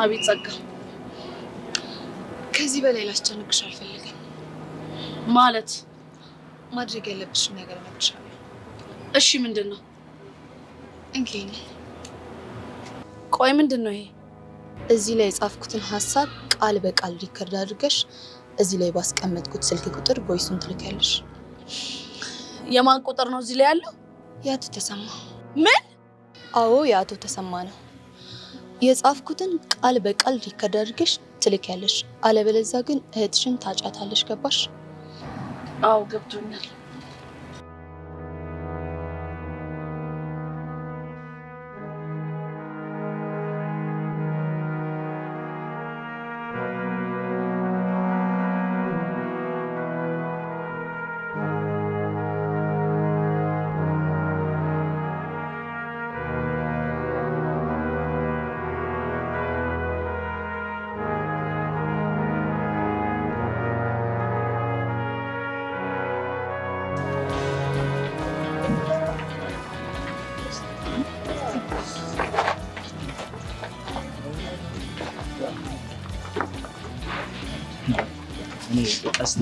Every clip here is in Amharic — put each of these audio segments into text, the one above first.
አቤት ጸጋ ከዚህ በላይ ላስጨንቅሽ አልፈልግም ማለት ማድረግ ያለብሽ ነገር ነግርሻለሁ እሺ ምንድነው እንኪኝ ቆይ ምንድነው ይሄ እዚህ ላይ የጻፍኩትን ሐሳብ ቃል በቃል ሪከርድ አድርገሽ እዚህ ላይ ባስቀመጥኩት ስልክ ቁጥር ቮይሱን ትልካለሽ የማን ቁጥር ነው እዚህ ላይ ያለው ያቱ ተሰማ ምን አዎ ያቱ ተሰማ ነው የጻፍኩትን ቃል በቃል ሪከርድ አድርገሽ ትልካለሽ አለበለዚያ ግን እህትሽን ታጫታለሽ ገባሽ አዎ ገብቶኛል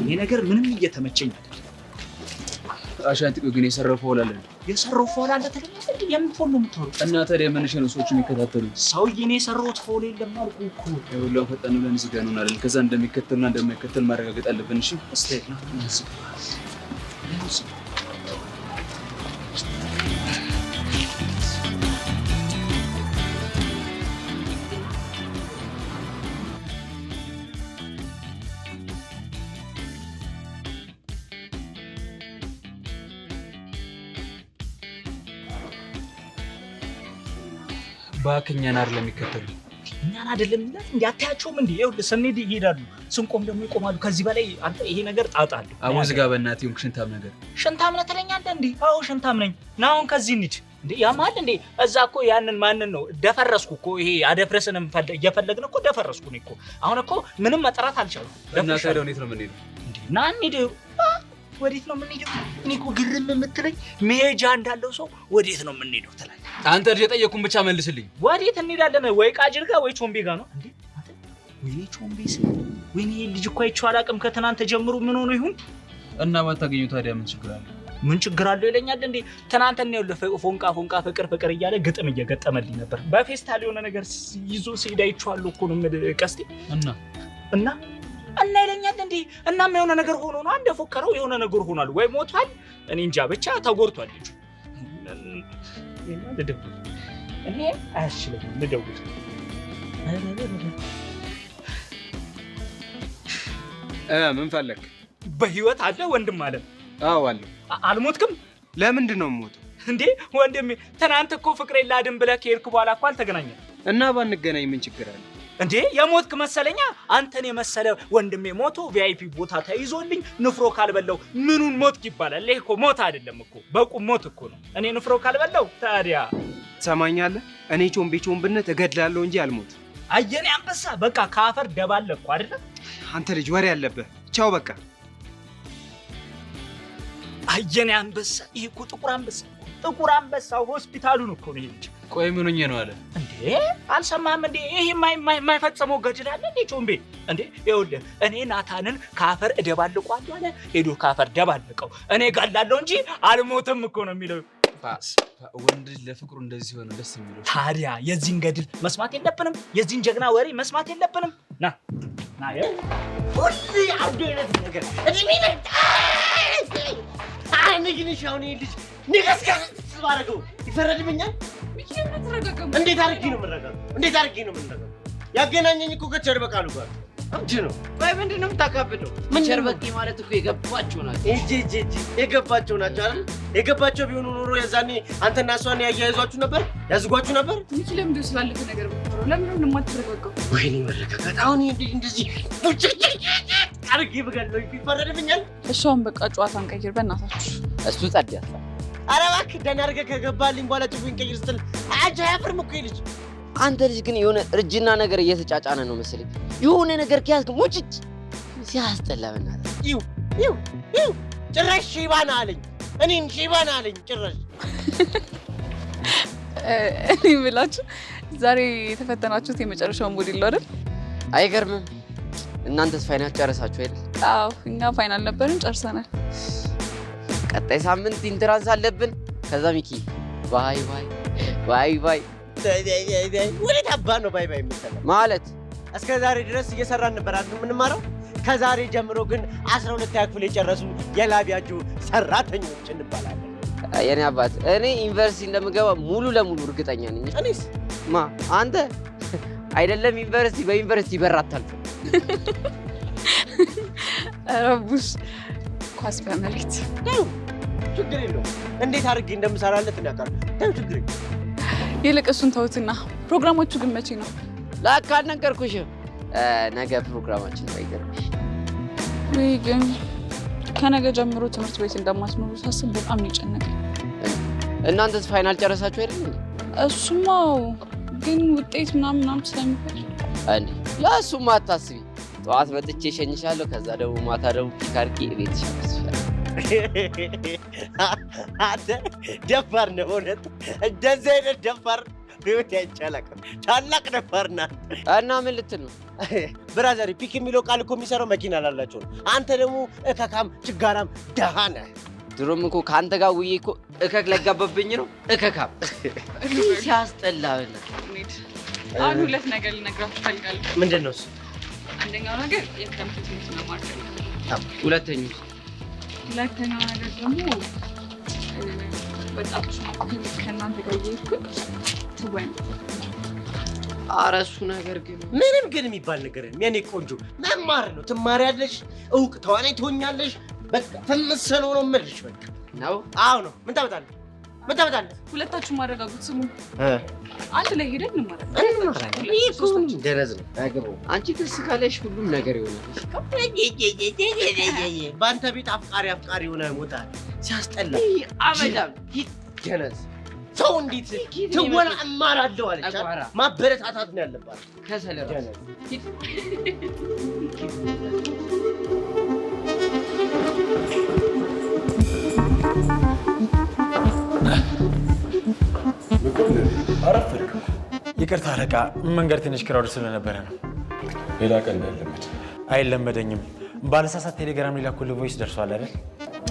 ይሄ ነገር ምንም እየተመቸኝ አይደለም አሻንቲቆ ግን የሰረፈው ወላለ ተለኝ የምትፎል ነው የምትወሩት እና ታዲያ መንሽ ነው ሰዎች የሚከታተሉ ሰውዬ ነው የሰራሁት ፎል የለም አልኩ እኮ ይኸውልህ ፈጠን ብለን እዚህ ጋር እንሆናለን ከዛ እንደሚከተልና እንደማይከተል ማረጋገጥ አለብን እሺ እስቴክ ነው ባክኛን አይደለም የሚከተሉ እኛን አይደለም ይላል እንዴ አታያቸውም እንዴ ይኸውልህ ስንሄድ ይሄዳሉ ስንቆም ደግሞ ይቆማሉ ከዚህ በላይ አንተ ይሄ ነገር ጣጣ አለ አሁን ዝጋ በእናትህ ይሁን ሽንታም ነገር ሽንታም ነህ ትለኛለህ እንዴ አዎ ሽንታም ነኝ ና አሁን ከዚህ እንሂድ እንዴ ያማል እንዴ እዛ እኮ ያንን ማንን ነው ደፈረስኩ እኮ ይሄ አደፍረስንም እየፈለግን እኮ ደፈረስኩ ነው እኮ አሁን እኮ ምንም መጥራት አልቻልኩም እና ታዲያ ወዴት ነው የምንሄደው እንዴ ና እንሂድ ወዴት ነው የምንሄደው እኔ እኮ ግርም የምትለኝ መሄጃ እንዳለው ሰው ወዴት ነው የምንሄደው ትላለህ አንተ ልጅ የጠየቁን ብቻ መልስልኝ ወዴት እንሄዳለን ወይ ቃጅል ጋር ወይ ቾምቤ ጋር ነው እንዴ ወይኔ ቾምቤስ ወይኔ ልጅ እኮ አይቼው አላውቅም ከትናንት ጀምሮ ምን ሆኖ ይሁን እና ባታገኙ ታዲያ ምን ችግር አለ ምን ችግር አለው ይለኛል እንዴ ትናንት ነው ፎንቃ ፍቅር እያለ ግጥም እየገጠመልኝ ነበር በፌስታል የሆነ ነገር ይዞ ሲሄድ አይቼዋለሁ እኮ ነው ቀስቴ እና ይለኛል እንዴ እናም የሆነ ነገር ሆኖ ነው አንደ ፎከረው የሆነ ነገር ሆኗል ወይ ሞቷል እኔ እንጃ ብቻ ተጎድቷል ልጅ እኔ አያስችለኝም ልደውል ምን ፈለክ በህይወት አለ ወንድም አለ አዎ አለ አልሞትክም ለምንድን ነው የምሞተው እንዴ ወንድሜ ትናንት እኮ ፍቅሬን ላድን ብለህ ከሄድክ በኋላ እኮ አልተገናኘንም እና ባንገናኝ ምን ችግር አለ እንዴ የሞትክ መሰለኛ አንተን የመሰለ ወንድሜ ሞቶ ቪአይፒ ቦታ ተይዞልኝ ንፍሮ ካልበላው ምኑን ሞትክ ይባላል ይሄ እኮ ሞት አይደለም እኮ በቁም ሞት እኮ ነው እኔ ንፍሮ ካልበላው ታዲያ ትሰማኛለህ እኔ ቾምቤነት እገድላለሁ እንጂ አልሞት አየኔ አንበሳ በቃ ካፈር ደባለኩ አይደል አንተ ልጅ ወሬ ያለብህ ቻው በቃ አየኔ አንበሳ ይሄ እኮ ጥቁር አንበሳ ሆስፒታሉን እኮ ነው ይሄ ቆይ ምን ሆኜ ነው አለ እንዴ አልሰማህም እንዴ ይሄ የማይፈጸመው ገድል አለ እንዴ ቾምቤ እንዴ ይኸውልህ እኔ ናታንን ካፈር እደባልቀዋለሁ አለ ሄዶ ካፈር ደባልቀው እኔ ጋላለሁ እንጂ አልሞትም እኮ ነው የሚለው ወንድ ለፍቅሩ እንደዚህ ሆነ ደስ የሚለው ታዲያ የዚህን ገድል መስማት የለብንም የዚህን ጀግና ወሬ መስማት የለብንም ና ሁሉ አውዴነት ነገር እዚህ ምን ንግንሽ አሁን ይሄ ልጅ ንገስከስ ባረገው ይፈረድብኛል እንዴት አርጊ ነው የምንረጋው ያገናኘኝ እኮ ከቸርበቃሉ ጋር አንቺ ነው ወይ ምንድነው የምታካብደው ቸርበቂ ማለት እኮ የገባቸው ናቸው የገባቸው ናቸው አይደል የገባቸው ቢሆኑ ኖሮ የዛኔ አንተና እሷን ያያይዟችሁ ነበር ያዝጓችሁ ነበር ምንጭ ለምን ስላለፈ ነገር ብትኖር ለምን ነው የማትረጋጋው ወይኔ መረጋጋት አሁን እንደዚህ አርጊ ብገለው ይፈረድብኛል እሷን በቃ ጨዋታን ቀይር በእናታችሁ እሱ ጸድ ያስላል ኧረ እባክህ ደህና አድርገህ ከገባልኝ በኋላ ጭፉን ቀይር ስትል አያፍርም እኮ ልጅ አንተ ልጅ ግን የሆነ እርጅና ነገር እየተጫጫነ ነው መሰለኝ የሆነ ነገር ከያዝክ ሙጭጭ ሲያስጠላ በእናትህ ይው ጭራሽ ሺባና አለኝ እኔን ሺባና አለኝ ጭራሽ እኔ ብላችሁ ዛሬ የተፈተናችሁት የመጨረሻው ሞዴል ነው አይደል? አይገርምም? እናንተስ ፋይናል ጨረሳችሁ አይደል? አዎ እኛ ፋይናል ነበርን ጨርሰናል። ቀጣይ ሳምንት ኢንትራንስ አለብን። ከዛ ሚኪ ባይ ባይ ባይ ባይ ወዴት አባ ነው ባይ ባይ የምትለው? ማለት እስከ ዛሬ ድረስ እየሰራን ነበር አይደል የምንማረው? ከዛሬ ጀምሮ ግን 12ኛ ክፍል የጨረሱ የላቢያጁ ሰራተኞች እንባላለን። የኔ አባት እኔ ዩኒቨርሲቲ እንደምገባ ሙሉ ለሙሉ እርግጠኛ ነኝ። እኔስ አንተ አይደለም ዩኒቨርሲቲ በዩኒቨርሲቲ በራታል። ረቡሽ ኳስ በመሬት ችግር የለውም። እንዴት አድርጌ እንደምሰራለት እናውቃለሁ። ችግር የለውም። ይልቅ እሱን ተውትና ፕሮግራሞቹ ግን መቼ ነው? ላካ አልነገርኩሽም። ነገ ፕሮግራማችን ነው። አይገርምሽ? ወይ ግን ከነገ ጀምሮ ትምህርት ቤት እንደማትኖሩ ሳስብ በጣም ይጨነቃል። እናንተስ ፋይናል ጨረሳችሁ አይደል? እሱማ ግን ውጤት ምናምን ስለሚፈል እንዴ ለእሱማ አታስቢ። ጠዋት መጥቼ እሸኝሻለሁ። ከዛ ደግሞ ማታ ደግሞ ፒክ አድርጌ ቤትሽ አደርስሻለሁ። አንተ ደፋር ነው እውነት። እንደዚህ አይነት ደፋር በህይወቴ አይቼ አላውቅም። ታላቅ ደፋር ናት። እና ምን ልትል ነው? ብራዘር ፒክ የሚለው ቃል እኮ የሚሰራው መኪና ላላቸው ነው። አንተ ደግሞ እከካም ችጋራም ደሃ ነህ። ድሮም እኮ ከአንተ ጋር ውዬ እኮ እከክ ለጋበብኝ ነው። እከካም ሲያስጠላ። አሁን ሁለት ነገር ልነግራችሁ እፈልጋለሁ። ምንድን ነው እሱ? አንደኛው ነገር የክረምት ትምህርት መማር ፈልጋለሁ። ሁለተኛው ነገር ደግሞ ወጣቶች ከእናንተ ጋር እየሄድኩኝ ትወና። ኧረ እሱ ነገር ግን ምንም ግን የሚባል ነገር የኔ ቆንጆ መማር ነው። ትማሪያለሽ፣ እውቅ ተዋናይ ትሆኛለሽ። በቃ ተመሰለው ነው የምልሽ። በቃ ነው። አዎ ነው። ምን ታመጣለህ? ሁለታችሁም ማረጋጉት ስሙ። አንድ ላይ ሄደን እንማራለን። ደረዝ ነው አገባው። አንቺ ደስ ካለሽ ሁሉም ነገር ይሆናል። በአንተ ቤት አፍቃሪ ሆነ ሞታል። ሲያስጠላ አመዳም ደረዝ። ሰው እንዴት ትወና እማራለሁ አለች። ማበረታታት ነው ያለባት። ከሰለራ ይቅርታ አለቃ፣ መንገድ ትንሽ ክራውድ ስለነበረ ነው። ሌላ ቀን እንዳይለመድ። አይለመደኝም። ባለሳሳት ቴሌግራም ሊላኩልህ ቮይስ ደርሷል አይደል?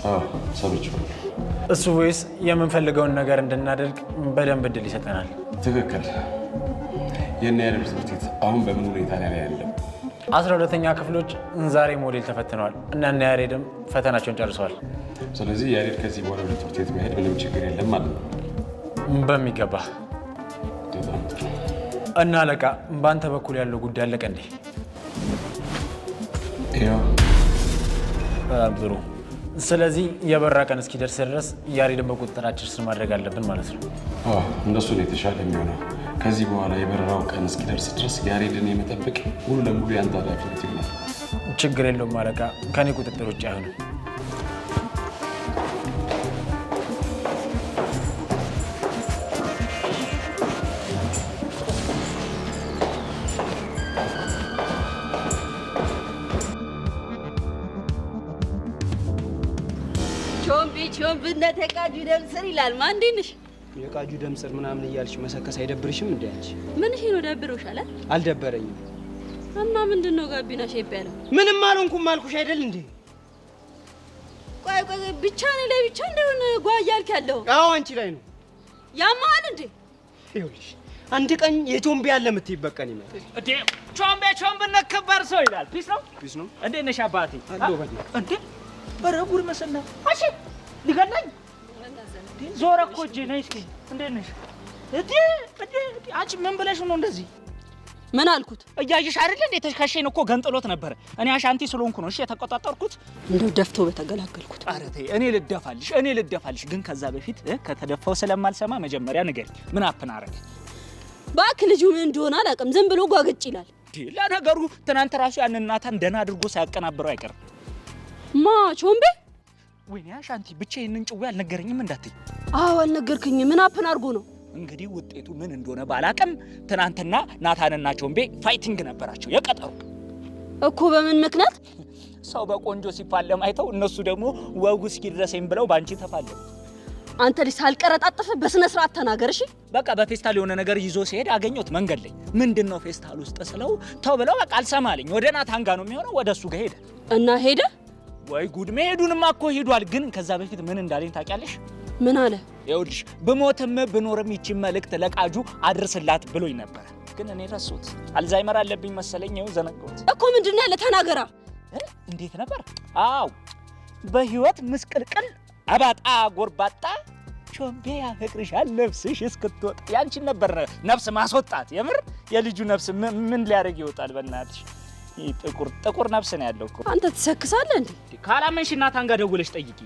አዎ ሰምቼዋለሁ። እሱ ቮይስ የምንፈልገውን ነገር እንድናደርግ በደንብ እድል ይሰጠናል። ትክክል። የእነ ያሬድ ትምህርት ቤት አሁን በምን ሁኔታ ላይ ያለው? 12ኛ ክፍሎች ዛሬ ሞዴል ተፈትነዋል እና እነ ያሬድም ፈተናቸውን ጨርሰዋል። ስለዚህ ያሬድ ከዚህ በኋላ ወደ ትምህርት ቤት መሄድ ምንም ችግር የለም ማለት ነው? በሚገባ። እና አለቃ፣ በአንተ በኩል ያለው ጉዳይ አለቀ እንዴ? ያው በጣም ጥሩ። ስለዚህ የበራ ቀን እስኪደርስ ድረስ ያሬድን በቁጥጥራችን ስር ማድረግ አለብን ማለት ነው። እንደሱ ነው የተሻለ የሚሆነው። ከዚህ በኋላ የበረራው ቀን እስኪደርስ ድረስ ያሬድን የመጠበቅ ሙሉ ለሙሉ ያንተ ኃላፊነት ይሆናል። ችግር የለውም አለቃ፣ ከኔ ቁጥጥር ውጭ አይሆንም። ቾምብነት የቃጁ ደም ስር ይላል። ማን እንዴት ነሽ? የቃጁ ደም ስር ምናምን እያልሽ መሰከስ አይደብርሽም እንዴ አንቺ? ምን ይሄ ነው ደብሮሻል? አልደበረኝም። እና ምንድነው ጋቢና ሼፕ ያለው? ምንም አልሆንኩም አልኩሽ አይደል እንዴ? ቆይ ብቻ ነው ላይ ብቻ እንደሆነ ጓያልክ ያለው? አዎ አንቺ ላይ ነው። ያማል እንዴ? ይኸውልሽ አንድ ቀን የቾምቤ ያለ የምትይበት ቀን ይመጣል። እንዴ ቾምቤነት ከባድ ሰው ይላል። ፒስ ነው። እንዴት ነሽ አባቴ? አሎ በዲ እንዴ በረጉር መሰና አሺ ሊገናኝ ዞረ እኮ እጄ ነይ እስኪ እንዴት ነሽ? አንቺ ምን ብለሽ ነው እንደዚህ? ምን አልኩት? እያየሽ አይደል እንዴ ተከሸን እኮ ገንጥሎት ነበር። እኔ አሻንቲ ስለሆንኩ ነው እሺ የተቆጣጠርኩት። እንደው ደፍቶ በተገላገልኩት። ኧረ ተይ እኔ ልደፋልሽ ግን ከዛ በፊት ከተደፋው ስለማልሰማ መጀመሪያ ንገሪኝ። ምን አፕናረግ? እባክህ ልጁ ምን እንደሆነ አላውቅም። ዝም ብሎ ጓግጭ ይላል። ለነገሩ ትናንት ራሱ ያንን ናታን ደህና አድርጎ ሳያቀናብረው አይቀርም። ማ ቾምቤ? ወይኔ አሻንቲ ብቻዬን ጭዌ አልነገረኝም እንዳትይ። አዎ አልነገርከኝም። ምን አፕን አድርጎ ነው? እንግዲህ ውጤቱ ምን እንደሆነ ባላቅም ትናንትና ናታንና ቾምቤ ፋይቲንግ ነበራቸው የቀጠሩ እኮ። በምን ምክንያት? ሰው በቆንጆ ሲፋለም አይተው እነሱ ደግሞ ወጉ እስኪ ድረሰኝ ብለው ባንቺ ተፋለሙ። አንተ ልጅ ሳልቀረጣጥፍ በስነ ስርዓት ተናገር እሺ። በቃ በፌስታል የሆነ ነገር ይዞ ሲሄድ አገኘሁት መንገድ ላይ። ምንድነው ፌስታል ውስጥ ስለው ተው ብለው በቃ አልሰማልኝ። ወደ ናታን ጋር ነው የሚሆነው፣ ወደሱ ጋር ሄደ እና ሄደ። ወይ ጉድ! መሄዱንማ እኮ ሄዷል። ግን ከዛ በፊት ምን እንዳለኝ ታውቂያለሽ? ምን አለ? ይኸውልሽ ብሞትም ብኖርም ይቺ መልእክት ለቃጁ አድርስላት ብሎኝ ነበር። ግን እኔ ረሱት። አልዛይመር አለብኝ መሰለኝ። ይኸው ዘነጋሁት እኮ። ምንድነው ያለ? ተናገራ። እንዴት ነበር? አው በህይወት ምስቅልቅል አባጣ ጎርባጣ ቾምቤ ያፈቅርሻል ነፍስሽ እስክትወጣ ያንቺን ነበር ነፍስ ማስወጣት። የምር የልጁ ነፍስ ምን ሊያደርግ ይወጣል? በእናትሽ ጥቁር ነፍስ ነው ያለው እኮ። አንተ ትሰክሳለህ እንዴ? ካላመንሽ ናታን ጋር ደውለሽ ጠይቂ።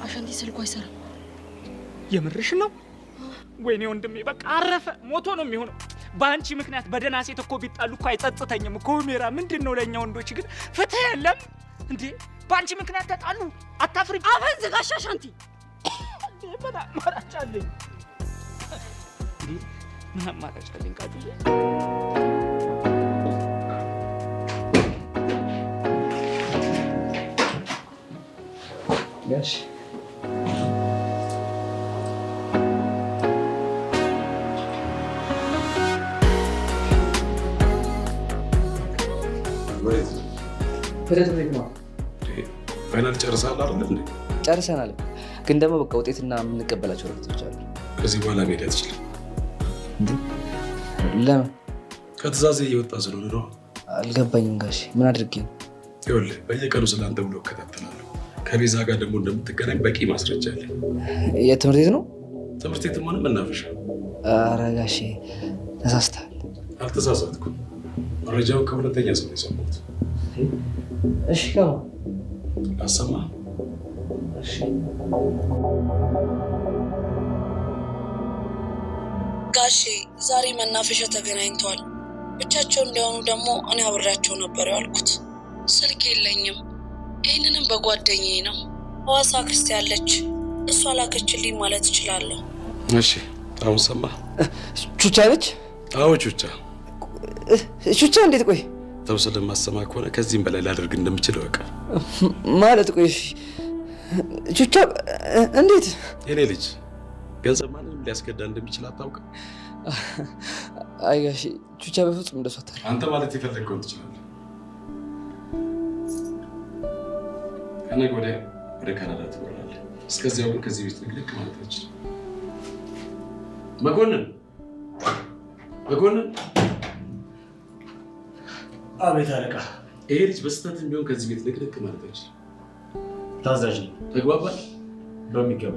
አሻንቲ ስልኩ አይሰራም። የምርሽ ነው? ወይኔ ወንድሜ በቃ አረፈ፣ ሞቶ ነው የሚሆነው። በአንቺ ምክንያት በደህና ሴት እኮ ቢጣሉ እኮ አይጸጽተኝም እኮ ሜራ። ምንድነው ለኛ ወንዶች ግን ፍትህ የለም እንዴ? በአንቺ ምክንያት ተጣሉ፣ አታፍሪ? አፈን ዝጋሽ አሻንቲ። ምን አማራጭ አለኝ? ምን አማራጭ አለኝ? ቃልዬ ጋሽ ፋይናል ጨርሰሃል አይደል እንዴ? ጨርሰናል፣ ግን ደግሞ በቃ ውጤትና የምንቀበላቸው ወረቀቶች አሉ። ከዚህ በኋላ መሄድ አትችልም። ለምን? ከትእዛዝ እየወጣ ስለሆነ ነው። አልገባኝም ጋሽ፣ ምን አድርጌ ነው? ይኸውልህ በየቀኑ ስለአንተ ብሎ እከታተላለሁ። ከቤዛ ጋር ደግሞ እንደምትገናኝ በቂ ማስረጃ አለ። የትምህርት ቤት ነው? ትምህርት ቤትም ሆነ መናፈሻ። ኧረ ጋሼ ተሳስተሃል። አልተሳሳትኩም። መረጃውን ከሁለተኛ ሰው ነው የሰማሁት። እሺ ከማ አሰማ። እሺ ጋሼ ዛሬ መናፈሻ ተገናኝተዋል። ብቻቸው እንዲሆኑ ደግሞ እኔ አብሬያቸው ነበር ያልኩት። ስልክ የለኝም። ይህንንም በጓደኛዬ ነው። ሐዋሳ አክስቴ ያለች እሷ ላከችልኝ ማለት እችላለሁ። እሺ አሁን ሰማ። ቹቻ ነች? አዎ ቹቻ። ቹቻ እንዴት? ቆይ ተው ስለማሰማ ከሆነ ከዚህም በላይ ላደርግ እንደምችል እወቅ። ማለት ቆይ ቹቻ እንዴት? የኔ ልጅ ገንዘብ ማንንም ሊያስገዳ እንደሚችል አታውቅም? አይ ጋሼ ቹቻ በፍጹም እንደሷ አታውቅም። አንተ ማለት የፈለግከውን ትችላለህ። ከነገ ወዲያ ወደ ካናዳ ትበራለህ። እስከዚያው ግን ከዚህ ቤት ንግልቅ ማለት አልችልም። መኮንን አቤት አለቃ። ይሄ ልጅ በስህተትም ቢሆን ከዚህ ቤት ንቅንቅ ማለት አይችልም። ታዛዥ ነኝ። ተግባባል? በሚገባ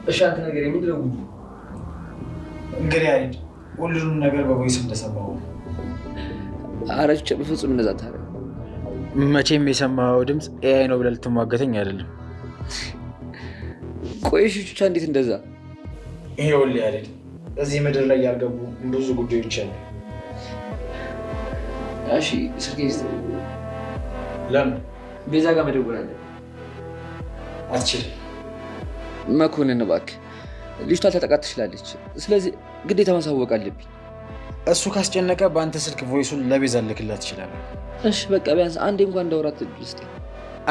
እሺ አንተ ነገር ምንድን ነው? እንግዲህ አይደል ሁሉንም ነገር በቮይስ እንደሰማው። ኧረ ቹቻ በፍጹም እንደዛ ታደርግ። መቼም የሰማው ድምፅ ኤአይ ነው ብለህ ልትሟገተኝ አይደለም። ቆይ እሺ ቹቻ እንዴት እንደዛ? ይኸውልህ አይደል እዚህ ምድር ላይ ያልገቡ ብዙ ጉዳዮች አሉ። እሺ ስልኬን ስጠኝ። ለምን? ቤዛ ጋር መደወል አለብኝ። አትችልም። መኮንን እባክህ ልጅቷ ልታጠቃት ትችላለች። ስለዚህ ግዴታ ማሳወቅ አለብኝ። እሱ ካስጨነቀ በአንተ ስልክ ቮይሱን ለቤዛ ልክላት ትችላለህ። እሺ በቃ ቢያንስ አንዴ እንኳን እንዳወራት ውስጥ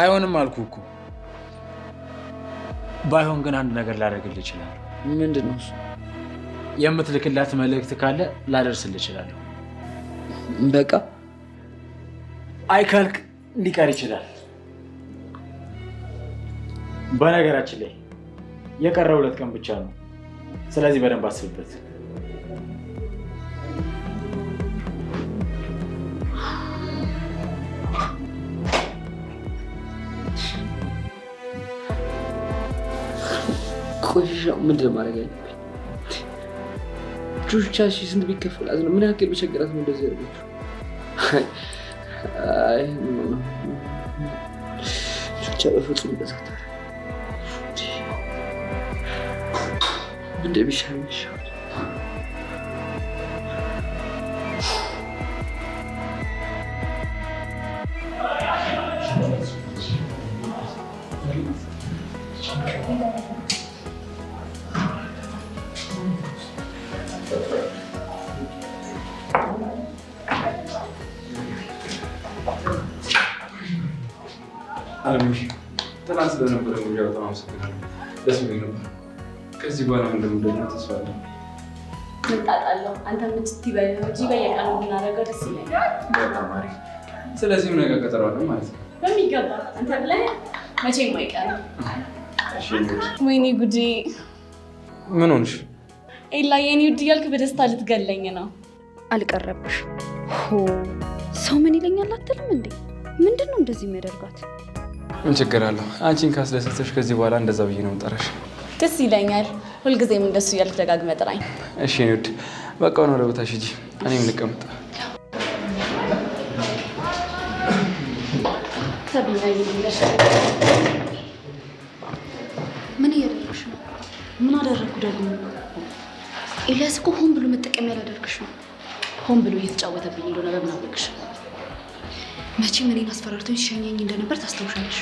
አይሆንም አልኩህ እኮ። ባይሆን ግን አንድ ነገር ላደርግልህ እችላለሁ። ምንድን ነው እሱ? የምትልክላት መልእክት ካለ ላደርስልህ እችላለሁ። በቃ አይካልክ ሊቀር ይችላል። በነገራችን ላይ የቀረው 2 ቀን ብቻ ነው። ስለዚህ በደንብ አስብበት። ቆሻሻ ምንድን ነው ማድረግ ያለብኝ? ቹቻ ስንት ቢከፈላት ነው? ምን ያክል በቸገራት ነው እንደዚህ ያደረገችው? አይ ቹቻ በፍጹም በዛታ እንደሚሻል ትናንት ስለነበረ ነው በጣም አመሰግናለሁ። ደስ ብሎኝ ነበር። ከዚህ በኋላ እንደምንደግመው ተስፋ አለኝ። ምን ጣጣ አለው? አንተ የምትበል ነው እንጂ በየቀኑ ብናደርገው ደስ ይለኛል። በጣም አሪፍ። ስለዚህም ነገ ቀጠሮ አለን ማለት ነው። በሚገባ አንተ ብለህ መቼም አይቀርም። ወይኔ ጉዴ! ምን ሆንሽ? ኤላ የኔ ውድ እያልክ በደስታ ልትገለኝ ነው። አልቀረብሽ። ሰው ምን ይለኛል አትልም እንዴ? ምንድን ነው እንደዚህ የሚያደርጋት? ምን ችግር አለው? አንቺን ካስደሰተሽ ከዚህ በኋላ እንደዛ ብዬ ነው የምጠራሽ። ደስ ይለኛል። ሁልጊዜም እንደሱ እያልክ ደጋግመህ ጥራኝ። እሺ እኔ ውድ፣ በቃ ነው ወደ ቦታሽ ሂጂ፣ እኔም ልቀመጥ። ምን እያደረግሽ ነው? ምን አደረግኩ ደግሞ? ኤልያስ እኮ ሆን ብሎ መጠቀሚያ ላደርግሽ ነው። ሆን ብሎ እየተጫወተብኝ እንደሆነ በምን አወቅሽ? መቼም እኔን አስፈራርተው ሲሸኘኝ እንደነበር ታስታውሻለሽ።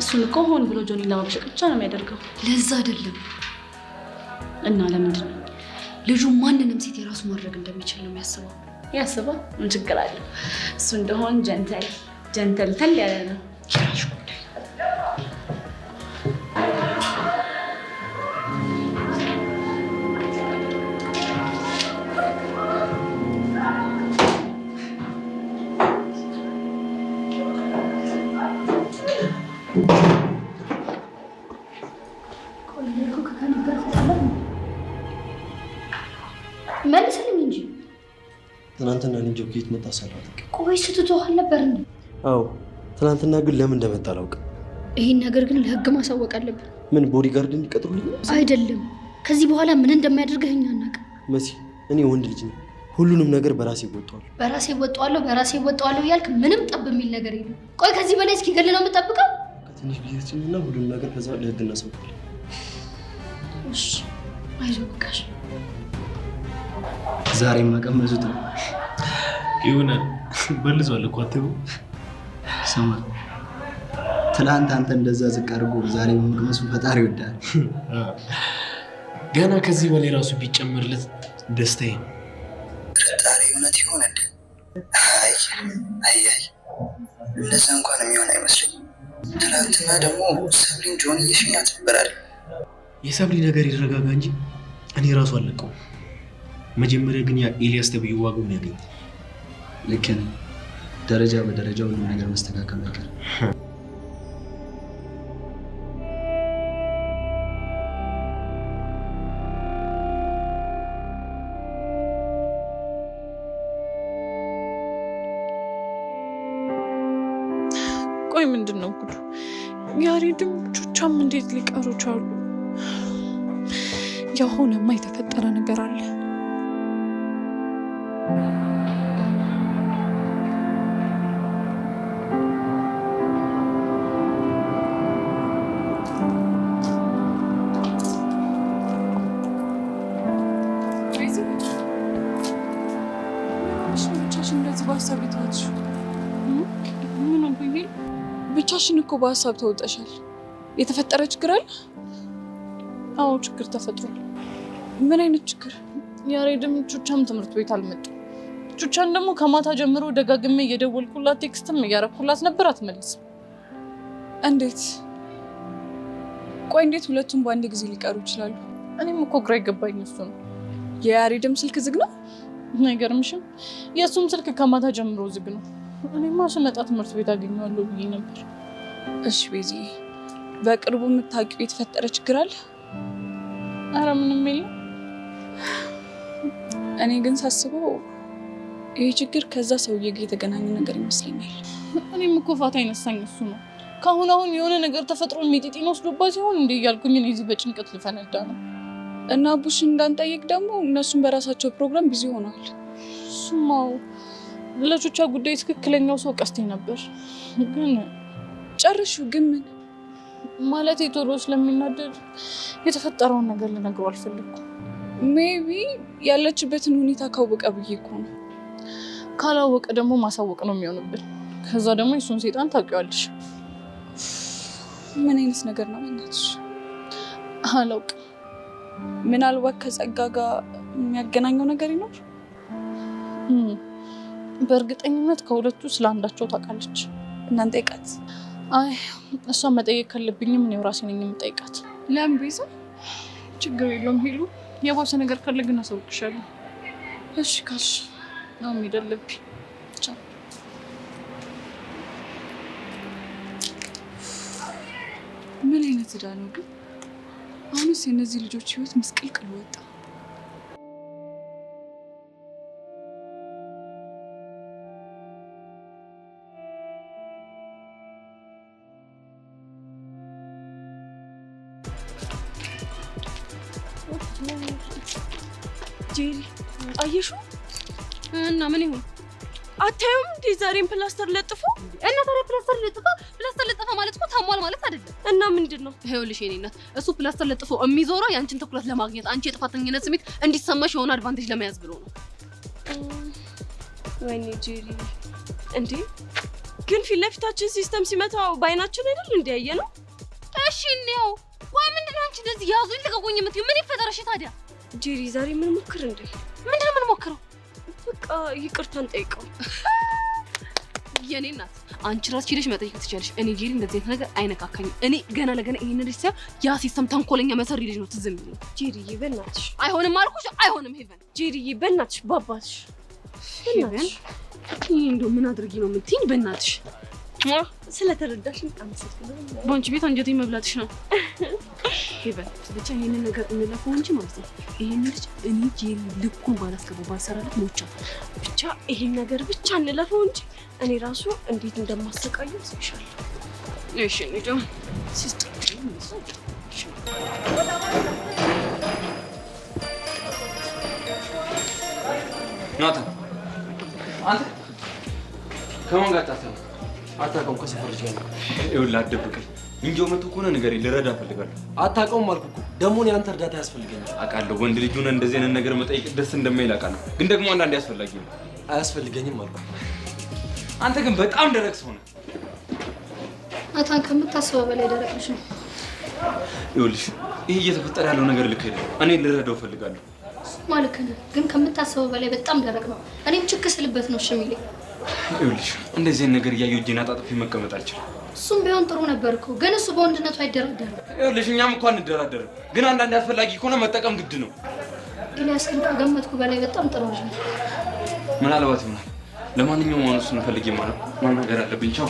እሱን እኮ ሆን ብሎ ጆኒ ለማብሸቅ ብቻ ነው የሚያደርገው። ለዛ አይደለም። እና ለምንድን ነው? ልጁ ማንንም ሴት የራሱ ማድረግ እንደሚችል ነው የሚያስበው። ያስበው? ምን ችግር አለው? እሱ እንደሆን ጀንተል ተል ያለ ነው። የራሱ ጉዳይ። መልስልኝ እንጂ ትናንትና ልንጆ ከየት መጣ ሰራት? ቆይ ስትቶሃል ነበር እንዴ? አዎ ትናንትና ግን ለምን እንደመጣ አላውቅም። ይህን ነገር ግን ለህግ ማሳወቅ አለብን። ምን ቦዲጋርድ እንዲቀጥሩልኝ? አይደለም፣ ከዚህ በኋላ ምን እንደሚያደርግህ እኛ አናውቅም። መሲ እኔ ወንድ ልጅ ነኝ። ሁሉንም ነገር በራሴ እወጣዋለሁ። በራሴ እወጣዋለሁ እያልክ ምንም ጠብ የሚል ነገር የለም። ቆይ ከዚህ በላይ እስኪገል ነው የምጠብቀው? ከትንሽ ጊዜ ስጭኝና ሁሉንም ነገር ከዛ ለህግ እናሳውቃለን። እሺ አይዞህ በቃሽ። ዛሬ ማቀመዙት ነው ይሆናል። በልዟል እኮ አትቡ። ስማ ትናንት አንተ እንደዛ ዝቅ አድርጎ ዛሬ መቅመሱ ፈጣሪ ይወዳል። ገና ከዚህ በላይ ራሱ ቢጨመርለት ደስታዬ ነው። ጥርጣሬ እውነት ይሆን እንዴ? አይ እንደዛ እንኳን የሚሆን አይመስለኝም። ትናንትና ደግሞ ሰብሊን ጆን እየሸኛት ነበራል። የሰብሊ ነገር ይረጋጋ እንጂ እኔ ራሱ አለቀው። መጀመሪያ ግን ያ ኤልያስ ተብዬ ዋጋውን ያገኝ። ልክ ነህ። ደረጃ በደረጃ ሁሉም ነገር መስተካከል አይቀርም። ቆይ ምንድን ነው ጉዱ? ያሬድም ቹቻም እንዴት ሊቀሩ ቻሉ? የሆነማ የተፈጠረ ነገር አለ። ብቻሽን እኮ በሀሳብ ተውጠሻል። የተፈጠረ ችግር አለ? አዎ ችግር ተፈጥሯል። ምን አይነት ችግር? ያሬድም ቹቻም ትምህርት ቤት አልመጡም። ቹቻን ደግሞ ከማታ ጀምሮ ደጋግሜ እየደወልኩላት ቴክስትም እያረኩላት ነበር፣ አትመልስም። እንዴት? ቆይ እንዴት ሁለቱም በአንድ ጊዜ ሊቀሩ ይችላሉ? እኔም እኮ ግራ ይገባኝ እሱ ነው። የያሬድም ስልክ ዝግ ነው። አይገርምሽም? የእሱም ስልክ ከማታ ጀምሮ ዝግ ነው። እኔማ ስመጣ ትምህርት ቤት አገኘዋለሁ ብዬ ነበር። እሺ ቤዚ፣ በቅርቡ የምታውቂው የተፈጠረ ችግር አለ? ኧረ ምንም የለም። እኔ ግን ሳስበው ይሄ ችግር ከዛ ሰውዬ ጋር የተገናኘ ነገር ይመስለኛል። እኔም እኮ ፋታ አይነሳኝ እሱ ነው። ከአሁን የሆነ ነገር ተፈጥሮ ሚጢጢን ወስዶባት ሲሆን እንዲህ እያልኩኝ እኔ እዚህ በጭንቀት ልፈነዳ ነው። እና ቡሽ እንዳንጠይቅ ደግሞ እነሱም በራሳቸው ፕሮግራም ቢዚ ሆነዋል። እሱማው ለቾቻ ጉዳይ ትክክለኛው ሰው ቀስቴ ነበር። ግን ጨርሽው ግን ምን ማለት ቶሎ ስለሚናደድ የተፈጠረውን ነገር ልነግረው አልፈለኩም። ሜቢ ያለችበትን ሁኔታ ካወቀ ብዬ እኮ ነው። ካላወቀ ደግሞ ማሳወቅ ነው የሚሆንብን። ከዛ ደግሞ የሱን ሴጣን ታውቂዋለሽ። ምን አይነት ነገር ነው እናትሽ? አላውቅም። ምናልባት ከጸጋ ጋር የሚያገናኘው ነገር ይኖር? በእርግጠኝነት ከሁለቱ ስለ አንዳቸው ታውቃለች። እናንተ ጠይቃት። አይ እሷን መጠየቅ ካለብኝም እኔው ራሴ ነኝ የምጠይቃት። ለምን ቤዛ? ችግር የለውም ሄሉ። የባሰ ነገር ካለ ግን አሳውቅሻለሁ። እሺ ካልሽ ነው የሚደልብኝ። ቻው። ምን አይነት ዕዳ ነው ግን? አሁንስ የእነዚህ ልጆች ህይወት ምስቅልቅል ወጣ። ጄሪ አየሽው? እና ምን ይሁን አታዩም እንዴ? ዛሬም ፕላስተር ለጥፎ እና ታዲያ ፕላስተር ለጥፎ ማለት እኮ ታሟል ማለት አይደለም። እና ምንድነው? ይኸውልሽ የኔ እናት እሱ ፕላስተር ለጥፎ የሚዞረው ያንቺን ትኩረት ለማግኘት አንቺ የጥፋተኝነት ስሜት እንዲሰማሽ የሆነ አድቫንቴጅ ለመያዝ ብሎ ነው። ወይኔ ጄሪ እንዴ! ግን ፊት ለፊታችን ሲስተም ሲመታው ባይናችን አይደል እንዴ ያየነው? እሺ ነው ወይ ምንድነው? አንቺ እንደዚህ ያዙኝ ልቀቁኝ የምትይው ምን ይፈጠረሽ ታዲያ? ጄሪ ዛሬ ምን ሞክር እንዴ? ምንድነው ምን ሞክረው? በቃ ይቅርታን ጠይቀው። የኔ እናት አንቺ ራስሽ ሄደሽ መጠየቅ ትችያለሽ። እኔ ጄሪ እንደዚህ አይነት ነገር አይነካካኝም። እኔ ገና ለገና ይሄን ልጅ ሳይሆን ያ ሲስተም ተንኮለኛ መሰሪ ልጅ ነው ትዝ የሚለኝ። ጄሪዬ በእናትሽ አይሆንም አልኩሽ። አይሆንም ሄቨን። ጄሪዬ በእናትሽ ባባትሽ ሄቨን። ይሄ እንደው ምን አድርጊ ነው የምትይኝ? በእናትሽ ስለተረዳሽ አመሰግናለሁ። በአንቺ ቤት አንጀቴ መብላትሽ ነው ሄቨን። ብቻ ይሄንን ነገር እንለፈው እንጂ ማለት ነው። ይሄን ልጅ እኔ ጄሪ ልኩን ባላስገባው ባልሰራለት ሞቻ። ብቻ ይሄን ነገር ብቻ እንለፈው እንጂ እኔ ራሱ እንዴት እንደማሰቃየው ስፔሻል። እሺ እንዴ ሲስተር ናታ አንተ ከማን ጋር ታተህ? አታውቀውም? ከሰፈር ልጅ ጋር ይኸውልህ፣ አትደብቀኝ። እንጂው መቶ ከሆነ ንገረኝ፣ ልረዳ እፈልጋለሁ። አታውቀውም አልኩህ እኮ። ደግሞ እኔ አንተ እርዳታ ያስፈልገኛል። አውቃለሁ፣ ወንድ ልጅ ሆነህ እንደዚህ አይነት ነገር መጠየቅ ደስ እንደማይል አውቃለሁ። ግን ደግሞ አንዳንዴ አስፈላጊ ነው። አያስፈልገኝም አልኩህ። አንተ ግን በጣም ደረቅ ሰው ነህ። ናታን ከምታስበው በላይ ደረቅ ልጅ ነው። ይኸውልሽ፣ ይሄ እየተፈጠረ ያለው ነገር ልክ አይደለም። እኔ ልረዳው እፈልጋለሁ። ማለት ነው፣ ግን ከምታስበው በላይ በጣም ደረቅ ነው። እኔም ችክ ስልበት ነው እሺ የሚለኝ። ይኸውልሽ፣ እንደዚህ አይነት ነገር እያየሁ እጄን አጣጥፌ መቀመጥ አልችልም። እሱም ቢሆን ጥሩ ነበር እኮ፣ ግን እሱ በወንድነቱ አይደራደርም። ይኸውልሽ፣ እኛም እኮ አንደራደርም፣ ግን አንዳንዴ አስፈላጊ ከሆነ መጠቀም ግድ ነው። ኤልያስ ግን ከገመትኩ በላይ በጣም ጥሩ ልጅ ነው። ምናልባት ይሆናል። ለማንኛውም አሁን እሱን ፈልጌ ማናገር አለብኝ። ቻው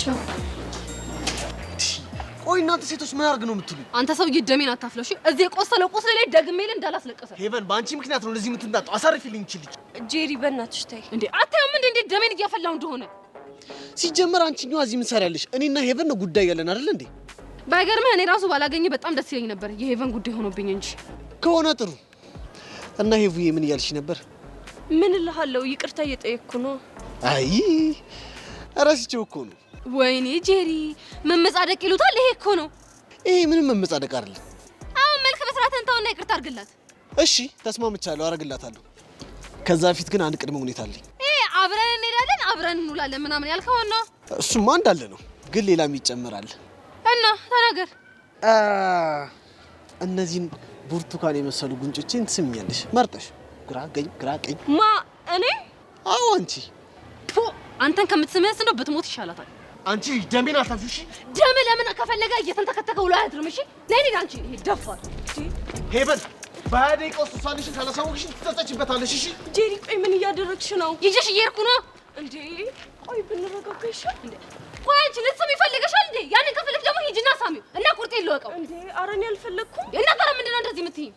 ቻው። ቆይ እናንተ ሴቶች ምን አድርግ ነው የምትሉኝ? አንተ ሰውዬ ደሜን አታፍለው። እሺ እዚህ የቆሰለው ቁስሌ ላይ ደግሜ እንዳላስለቀሰ። ሄቨን በአንቺ ምክንያት ነው እንደዚህ የምትንጣጣው። አሳርፊልኝ ይችል ጄሪ በእናትሽ ተይ እንዴ! አታየውም እንዴ እንዴት ደሜን እያፈላው እንደሆነ? ሲጀመር አንቺኛው እዚህ ምን ሰራለሽ? እኔና ሄቨን ነው ጉዳይ ያለን አይደል እንዴ? ባይገርምህ እኔ ራሱ ባላገኘ በጣም ደስ ይለኝ ነበር፣ የሄቨን ጉዳይ ሆኖብኝ እንጂ። ከሆነ ጥሩ። እና ሄቡዬ ምን እያልሽ ነበር? ምን እልሃለሁ፣ ይቅርታ እየጠየቅኩ ነው። አይ እረስቼው እኮ ነው። ወይኔ ጄሪ መመጻደቅ ይሉታል። ይሄ እኮ ነው። ይሄ ምንም መመጻደቅ አይደለም። አሁን መልክ መስራትን ተውና ይቅርታ አድርግላት። እሺ ተስማምቻለሁ፣ አደርግላታለሁ። ከዛ በፊት ግን አንድ ቅድመ ሁኔታ አለኝ። ይሄ አብረን እንሄዳለን አብረን እንውላለን ምናምን ያልከው ነው? እሱማ እንዳለ ነው፣ ግን ሌላም ይጨምራል። እና ተናገር። እነዚህን ብርቱካን የመሰሉ ጉንጮቼን ትስሚኛለሽ መርጠሽ፣ ግራ ቀኝ። ማ እኔ? አዎ አንቺ። አንተን ከምትስምህስ ነው ብትሞት ይሻላታል። አንቺ ደሜን አታፍሽ። ደም ለምን ከፈለገ እየተንተከተከ ውሎ አያድርም? እሺ ነይ ነይ። አንቺ ይሄ ደፋር ሄቨን በሃያ ደቂቃ ውስጥ ውሳኔሽን ካላሳወቅሽ ትጸጸችበታለሽ። እሺ ጄሪ ቆይ ምን እያደረግሽ ነው? ይዤሽ እየሄድኩ ነው እንዴ። ቆይ ብንረጋጋ ይሻል እንዴ? ቆይ አንቺ ልትስሚ ይፈልገሻል እንዴ? ያንን ከፈለግሽ ደግሞ ሂጂና ሳሚው እና ቁርጤ ልወቀው እንዴ። ኧረ እኔ አልፈለኩም። እና ታዲያ ምንድን ነው እንደዚህ የምትይኝ?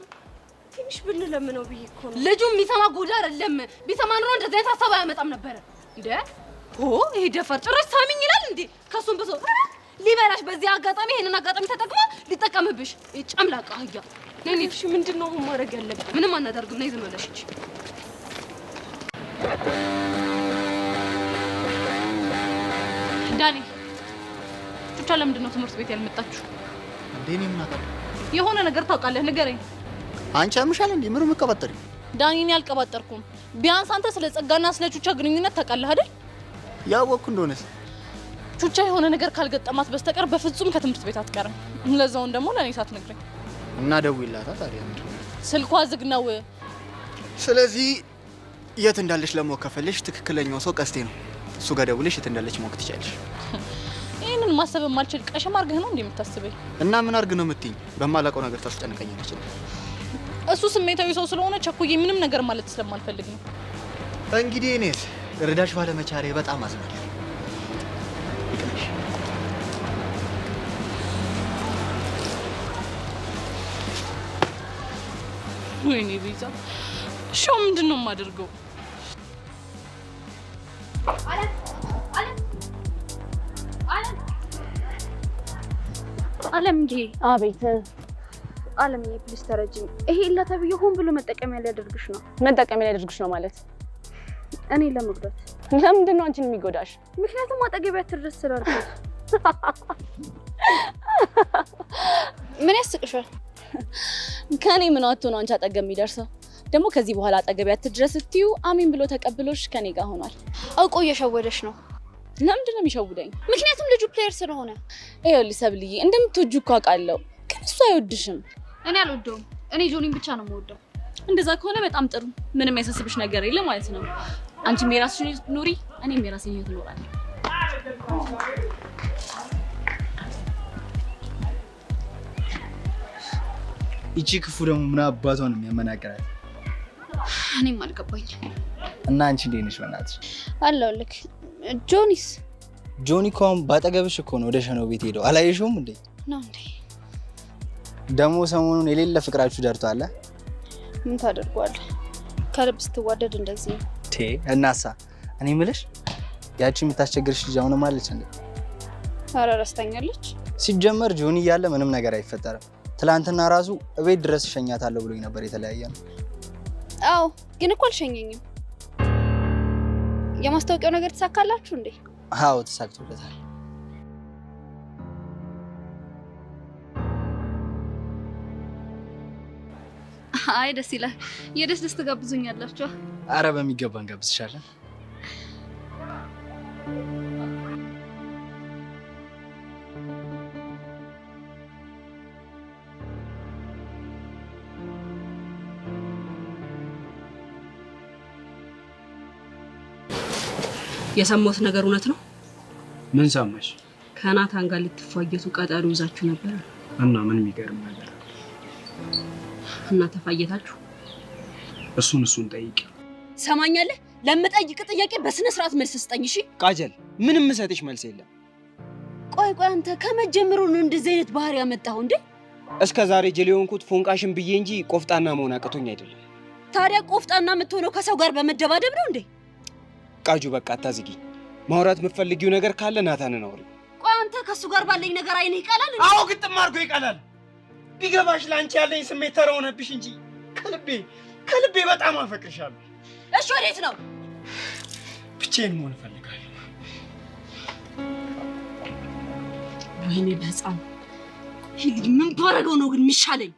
ትንሽ ብንለምነው ብዬ እኮ ነው። ልጁ የሚሰማ ጉድ አይደለም። ቢሰማ ኑሮ እንደዚህ አይነት ሀሳብ አያመጣም ነበረ እንዴ። ይሄ ደፋር ጭራሽ ሳሚኝ ይላል እንዴ። ከሱም ብሶ ሊበላሽ በዚህ አጋጣሚ ይሄንን አጋጣሚ ተጠቅሞ ሊጠቀምብሽ ጨምላቃ አህያ። ነይ እሺ፣ ምንድነው አሁን ማድረግ ያለብን? ምንም አናደርግም። ነይ ዝም ብለሽ እቺ ዳኒ ቹቻ ለምንድን ነው ትምህርት ቤት ያልመጣችሁ? እንዴ እኔ ምን አውቃለሁ? የሆነ ነገር ታውቃለህ፣ ንገረኝ። አንቺ አምሻል እንዴ? ምንም መቀባጠሪ ዳኒ፣ እኔ አልቀባጠርኩም። ቢያንስ አንተ ስለ ጸጋና ስለ ቹቻ ግንኙነት ታውቃለህ አይደል? ያወቅኩ እንደሆነስ ቹቻ የሆነ ነገር ካልገጠማት በስተቀር በፍጹም ከትምህርት ቤት አትቀርም። ለዛውን ደግሞ ለኔ ሳትነግረኝ እና ደውይላታ ታዲያ። ስልኳ ዝግ ነው። ስለዚህ የት እንዳለሽ ለማወቅ ከፈለሽ ትክክለኛው ሰው ቀስቴ ነው። እሱ ጋር ደውለሽ የት እንዳለች ማወቅ ትችያለሽ። ይሄንን ማሰብ የማልችል ቀሸም አድርገህ ነው እንዴ የምታስበኝ? እና ምን አድርግ ነው የምትይኝ? በማላውቀው ነገር ታስጨንቀኛለች። እሱ ስሜታዊ ሰው ስለሆነ ቸኩዬ ምንም ነገር ማለት ስለማልፈልግ ነው። እንግዲህ እኔስ ረዳሽ ባለመቻሌ በጣም አዝናለሁ። ይቅርሽ። ወይኔ ቤዛ፣ ሻው ምንድን ነው የማደርገው? አለምዬ። አቤት። አለምዬ ፕሊስ ተረጅኝ። ይሄ ኢላ ተብዬ ሆን ብሎ መጠቀሚያ ሊያደርግሽ ነው። መጠቀሚያ ሊያደርግሽ ነው ማለት? እኔ ለመጉዳት። ለምንድን ነው አንቺን የሚጎዳሽ? ምክንያቱም አጠገቢያ ትድረስ ስላልኩት። ምን ያስቅሻል? ከኔ ምን አጥቶ ነው አንቺ አጠገብ የሚደርሰው? ደግሞ ከዚህ በኋላ አጠገቢያ ትድረስ ስትዩ አሚን ብሎ ተቀብሎሽ ከኔ ጋር ሆኗል። አውቆ እየሸወደሽ ነው። ለምንድን ነው የሚሸውደኝ? ምክንያቱም ልጁ ፕሌየር ስለሆነ። ይኸውልሽ ሰብልዬ፣ እንደምትወጁ እኮ አውቃለሁ፣ ግን እሱ አይወድሽም። እኔ አልወደውም። እኔ ጆኒን ብቻ ነው የምወደው። እንደዛ ከሆነ በጣም ጥሩ። ምንም ያሳስብሽ ነገር የለም ማለት ነው። አንቺም የራስሽን ህይወት ኑሪ፣ እኔም የራሴን ህይወት እኖራለሁ። ይቺ ክፉ ደግሞ ምን አባቷ ነው የሚያመናቅራት? እኔም አልገባኝ። እና አንቺ እንዴት ነሽ? በእናትሽ አለሁልህ። ጆኒስ? ጆኒ እኮ አሁን ባጠገብሽ እኮ ነው ወደ ሸነው ቤት ሄደው። አላየሽውም እንዴ? ነው እንዴ? ደግሞ ሰሞኑን የሌለ ፍቅራችሁ ደርቷል። ምን ታደርጓለህ? ከልብ ስትዋደድ እንደዚህ ነው። እናሳ እኔ የምልሽ ያቺ የምታስቸግርሽ ልጅ አሁንም አለች እንዴ? ኧረ ረስተኛለች። ሲጀመር ጆኒ እያለ ምንም ነገር አይፈጠርም። ትላንትና ራሱ እቤት ድረስ እሸኛታለሁ ብሎኝ ነበር። የተለያየ ነው። አዎ ግን እኮ አልሸኘኝም። የማስታወቂያው ነገር ተሳካላችሁ እንዴ? አዎ ተሳክቶለታል። አይ ደስ ይላል። የደስ ትጋብዙኛላችሁ? አረ በሚገባ እንጋብዝሻለን። የሰማሁት ነገር እውነት ነው? ምን ሰማሽ? ከናታን ጋር ልትፋየቱ ቀጠሮ ይዛችሁ ነበር እና ምን የሚገርም ነገር እና ተፋየታችሁ? እሱን ጠይቂ። ሰማኛለህ? ለምጠይቅ ጥያቄ በስነ ስርዓት መልስ ስጠኝ። እሺ ቃጀል፣ ምንም የምሰጥሽ መልስ የለም። ቆይ አንተ ከመጀመሩ ነው እንደዚህ አይነት ባህሪ ያመጣው እንዴ? እስከ ዛሬ ጀሌ ሆንኩት ፎንቃሽን ብዬ እንጂ ቆፍጣና መሆን አቅቶኝ አይደለም። ታዲያ ቆፍጣና የምትሆነው ከሰው ጋር በመደባደብ ነው እንዴ? ቃጁ በቃ አታዝጊ። ማውራት የምትፈልጊው ነገር ካለ ናታንን አውሪ። ቆይ አንተ ከሱ ጋር ባለኝ ነገር አይኔ ይቀላል እንዴ? አዎ ግጥም አድርጎ ይቀላል። ቢገባሽ ላንቺ ያለኝ ስሜት ተራ ሆነብሽ እንጂ ከልቤ በጣም አፈቅርሻለሁ። እሺ ወዴት ነው? ብቻዬን መሆን እፈልጋለሁ። ወይኔ በህፃን ይህ ልጅ ምን ባረገው ነው ግን የሚሻለኝ?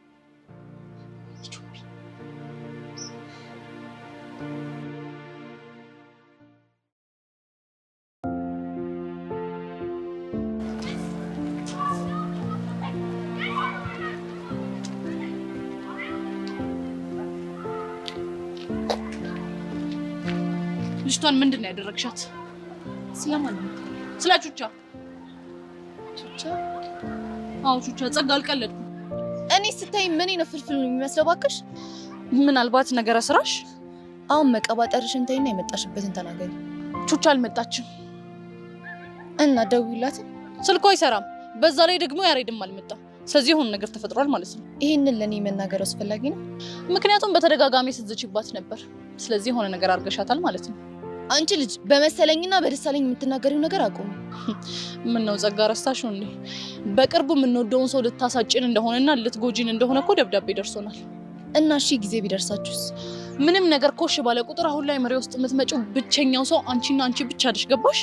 ልጅቷን ምንድን ነው ያደረግሻት? ስለማን ነው? ስለ ቹቻ። ቹቻ? አዎ ቹቻ። ጸጋ አልቀለድኩም። እኔ ስታይ ምን ነው ፍልፍል ነው የሚመስለው? እባክሽ ምናልባት ነገረ ስራሽ። አሁን መቀባጠርሽን ተይና የመጣሽበትን ተናገሪ። ቹቻ አልመጣችም። እና ደውይላት። ስልኳ አይሰራም። በዛ ላይ ደግሞ ያሬድም አልመጣም። ስለዚህ የሆነ ነገር ተፈጥሯል ማለት ነው። ይሄንን ለኔ መናገር አስፈላጊ ነው? ምክንያቱም በተደጋጋሚ ስትዝችባት ነበር። ስለዚህ የሆነ ነገር አድርገሻታል ማለት ነው። አንቺ ልጅ በመሰለኝና በደሳለኝ የምትናገሪው ነገር አቁሚ። ምን ነው ጸጋ ረሳሽው እንዴ? በቅርቡ የምንወደውን ሰው ልታሳጭን እንደሆነና ልትጎጂን እንደሆነ እኮ ደብዳቤ ደርሶናል። እና እሺ ጊዜ ቢደርሳችሁስ? ምንም ነገር ኮሽ ባለ ቁጥር አሁን ላይ መሬ ውስጥ የምትመጪው ብቸኛው ሰው አንቺና አንቺ ብቻ ነሽ። ገባሽ?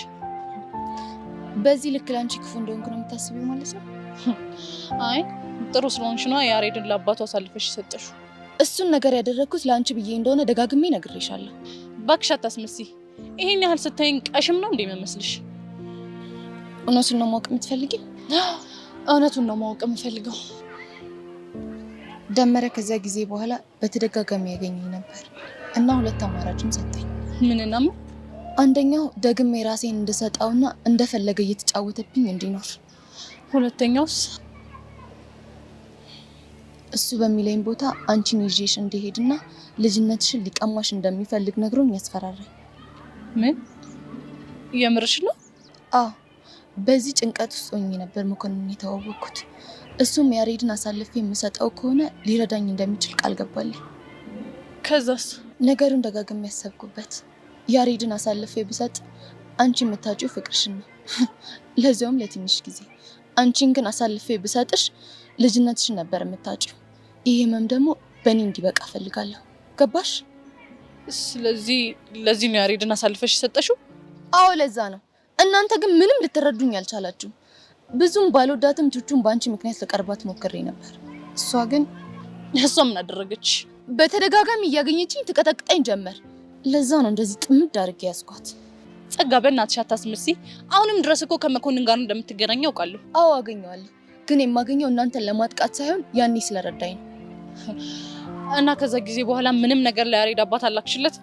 በዚህ ልክ ላንቺ ክፉ እንደሆንኩ ነው የምታስቢው ማለት ነው? አይ ጥሩ ስለሆንሽ ነው ያሬድን ለአባቱ አሳልፈሽ ሰጠሽው። እሱን ነገር ያደረኩት ለአንቺ ብዬ እንደሆነ ደጋግሜ ነግሬሻለሁ። እባክሽ አታስመስይ። ይሄን ያህል ስታይኝ ቀሽም ነው እንዴ የሚመስልሽ? እውነቱን ነው ማወቅ የምትፈልጊው? እውነቱን ነው ማወቅ የምፈልገው። ደመረ ከዚያ ጊዜ በኋላ በተደጋጋሚ ያገኘኝ ነበር እና ሁለት አማራጭም ሰጠኝ። ምንና ምን? አንደኛው ደግሜ ራሴን እንድሰጠውና እንደፈለገ እየተጫወተብኝ እንዲኖር። ሁለተኛውስ? እሱ በሚለኝ ቦታ አንቺን ይዤሽ እንዲሄድና ልጅነትሽን ሊቀማሽ እንደሚፈልግ ነግሮኝ ያስፈራራኝ። ምን? የምርሽ ነው? አዎ። በዚህ ጭንቀት ውስጥ ሆኜ ነበር መኮንን የተዋወቅኩት። እሱም ያሬድን አሳልፌ የምሰጠው ከሆነ ሊረዳኝ እንደሚችል ቃል ገባልኝ። ከዛስ? ነገሩን ደጋግሜ ያሰብኩበት። ያሬድን አሳልፌ ብሰጥ አንቺ የምታጪው ፍቅርሽን ነው፣ ለዚያውም ለትንሽ ጊዜ። አንቺን ግን አሳልፌ ብሰጥሽ ልጅነትሽን ነበር የምታጪው። ይሄ ህመም ደግሞ በእኔ እንዲበቃ ፈልጋለሁ። ገባሽ? ስለዚህ ለዚህ ነው ያሬድን አሳልፈሽ ሰጠሽው? አዎ ለዛ ነው። እናንተ ግን ምንም ልትረዱኝ አልቻላችሁ። ብዙም ባልወዳትም ቹቹን በአንቺ ምክንያት ለቀርባት ሞክሬ ነበር። እሷ ምን አደረገች? በተደጋጋሚ እያገኘችኝ ትቀጠቅጠኝ ጀመር። ለዛ ነው እንደዚህ ጥምድ አድርጌ ያዝኳት። ጸጋ በእናትሽ አታስመስይ። አሁንም ድረስ እኮ ከመኮንን ጋር እንደምትገናኝ አውቃለሁ። አዎ አገኘዋለሁ፣ ግን የማገኘው እናንተን ለማጥቃት ሳይሆን ያኔ ስለረዳኝ ነው። እና ከዛ ጊዜ በኋላ ምንም ነገር ለያሬድ አባት አላክሽለት?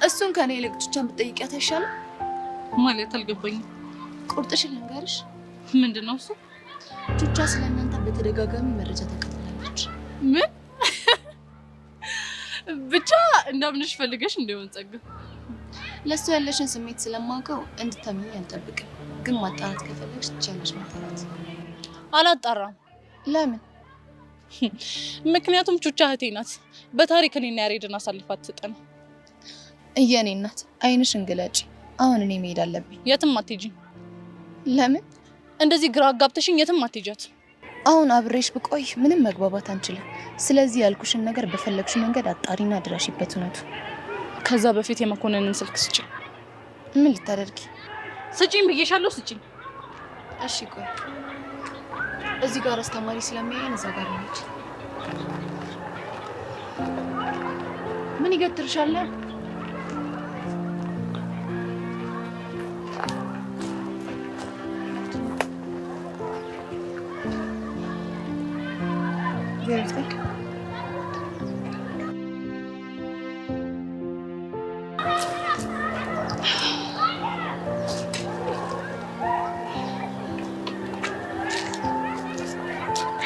እሱን ከኔ ይልቅ ቹቻን ብትጠይቂያት አይሻልም? ማለት አልገባኝም። ቁርጥሽን ልንገርሽ። ምንድነው እሱ? ቹቻ ስለእናንተ በተደጋጋሚ መረጃ ተቀብላለች። ምን? ብቻ እንዳምንሽ ፈልገሽ እንደሆነ ጸጋ። ለሱ ያለሽን ስሜት ስለማውቀው እንድታምኚ አልጠብቅም፣ ግን ማጣራት ከፈለግሽ ትችያለሽ ማጣራት። አላጣራም። ለምን? ምክንያቱም ቹቻ እህቴ ናት። በታሪክ እኔና ያሬድን አሳልፋ አትሰጠንም። የኔ እናት አይንሽን ግለጪ። አሁን እኔ መሄድ አለብኝ። የትም አትሄጂም። ለምን? እንደዚህ ግራ አጋብተሽኝ የትም አትሄጃት። አሁን አብሬሽ ብቆይ ምንም መግባባት አንችልም። ስለዚህ ያልኩሽን ነገር በፈለግሽ መንገድ አጣሪና ድረሽበት እውነቱ። ከዛ በፊት የመኮንንን ስልክ ስጪኝ። ምን ልታደርጊ? ስጪኝ ብዬሻለሁ፣ ስጪኝ። እሺ ቆይ፣ እዚህ ጋር አስተማሪ ስለሚያየን እዛ ጋር ነች። ምን ይገትርሻል?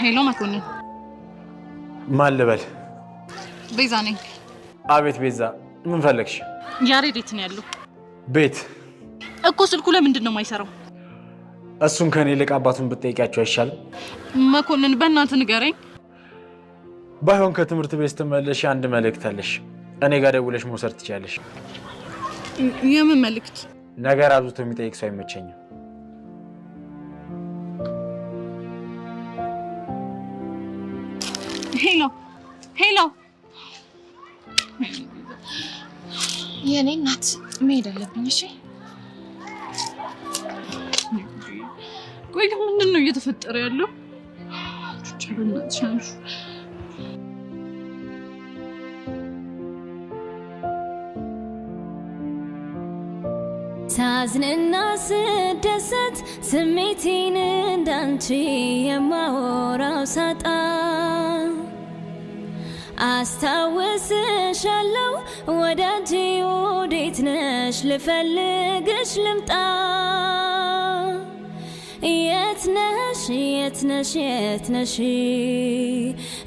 ሄሎ መኮንን። ማን ልበል? ቤዛ ነኝ። አቤት ቤዛ፣ ምን ፈለግሽ? ያሬድ የት ነው ያለው? ቤት እኮ። ስልኩ ለምንድን ነው የማይሰራው? እሱን ከኔ ይልቅ አባቱን ብትጠይቂያቸው አይሻልም? መኮንን በእናትህ ንገረኝ። ባይሆን ከትምህርት ቤት ስትመለሽ አንድ መልእክት አለሽ፣ እኔ ጋር ደውለሽ መውሰድ ትችያለሽ። የምን መልእክት? ነገር አብዝቶ የሚጠይቅ ሰው አይመቸኝም። ሄሎ ሄሎ። የኔ እናት መሄድ አለብኝ። እሺ ቆይ ግን ምንድን ነው እየተፈጠረ ያለው? ሳዝንና ስደሰት ስሜቴን እንዳንቺ የማወራው ሳጣ አስታውስሻለሁ ወዳጄ ወዴት ነሽ ልፈልግሽ ልምጣ የት ነሽ የት ነሽ የት ነሽ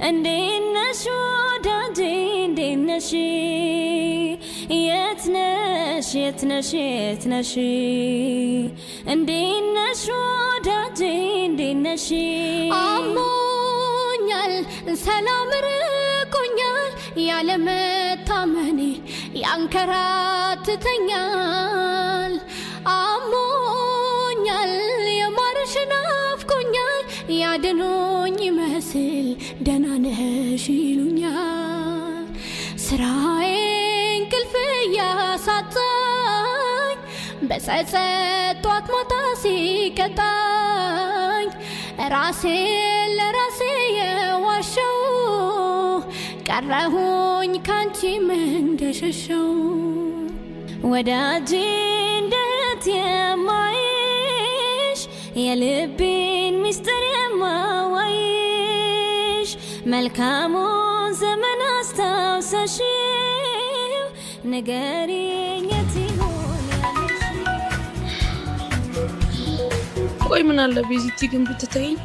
እንዴት ነሽ ወዳጄ እንዴት ነሽ የት ነሽ የት ነሽ የት ነሽ እንዴት ነሽ ወዳጄ እንዴት ነሽ አሞኛል ሰላም ርቆኛል ያለመታመኔ ያንከራትተኛል አሞኛል የማርሽ ናፍቆኛል ያድኖኝ መስል ደህና ነሽ ይሉኛል ስራዬ እንቅልፍ ያሳጣኝ በጸጸት ጧት ማታ ሲቀጣኝ ራሴ ለራሴ የዋሸው ቀረሁኝ ካንቺ እንደሸሸው ወዳጄ እንዴት የማይሽ የልቤን ምስጢር የማዋይሽ መልካሙን ዘመን አስታውሰሽው ንገሪኝ የት ይሆን ያለሽ ቆይ ምን አለ ቤዚቲ ግን ብትተይኝ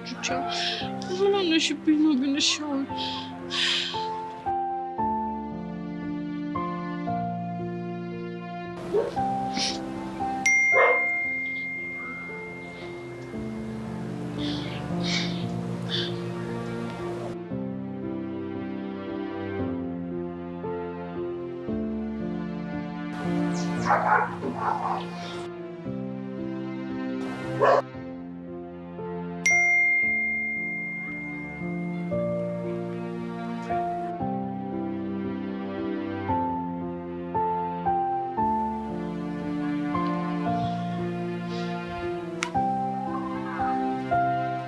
ቹቻ ምን ሆነሽብኝ ነው ግን እሺ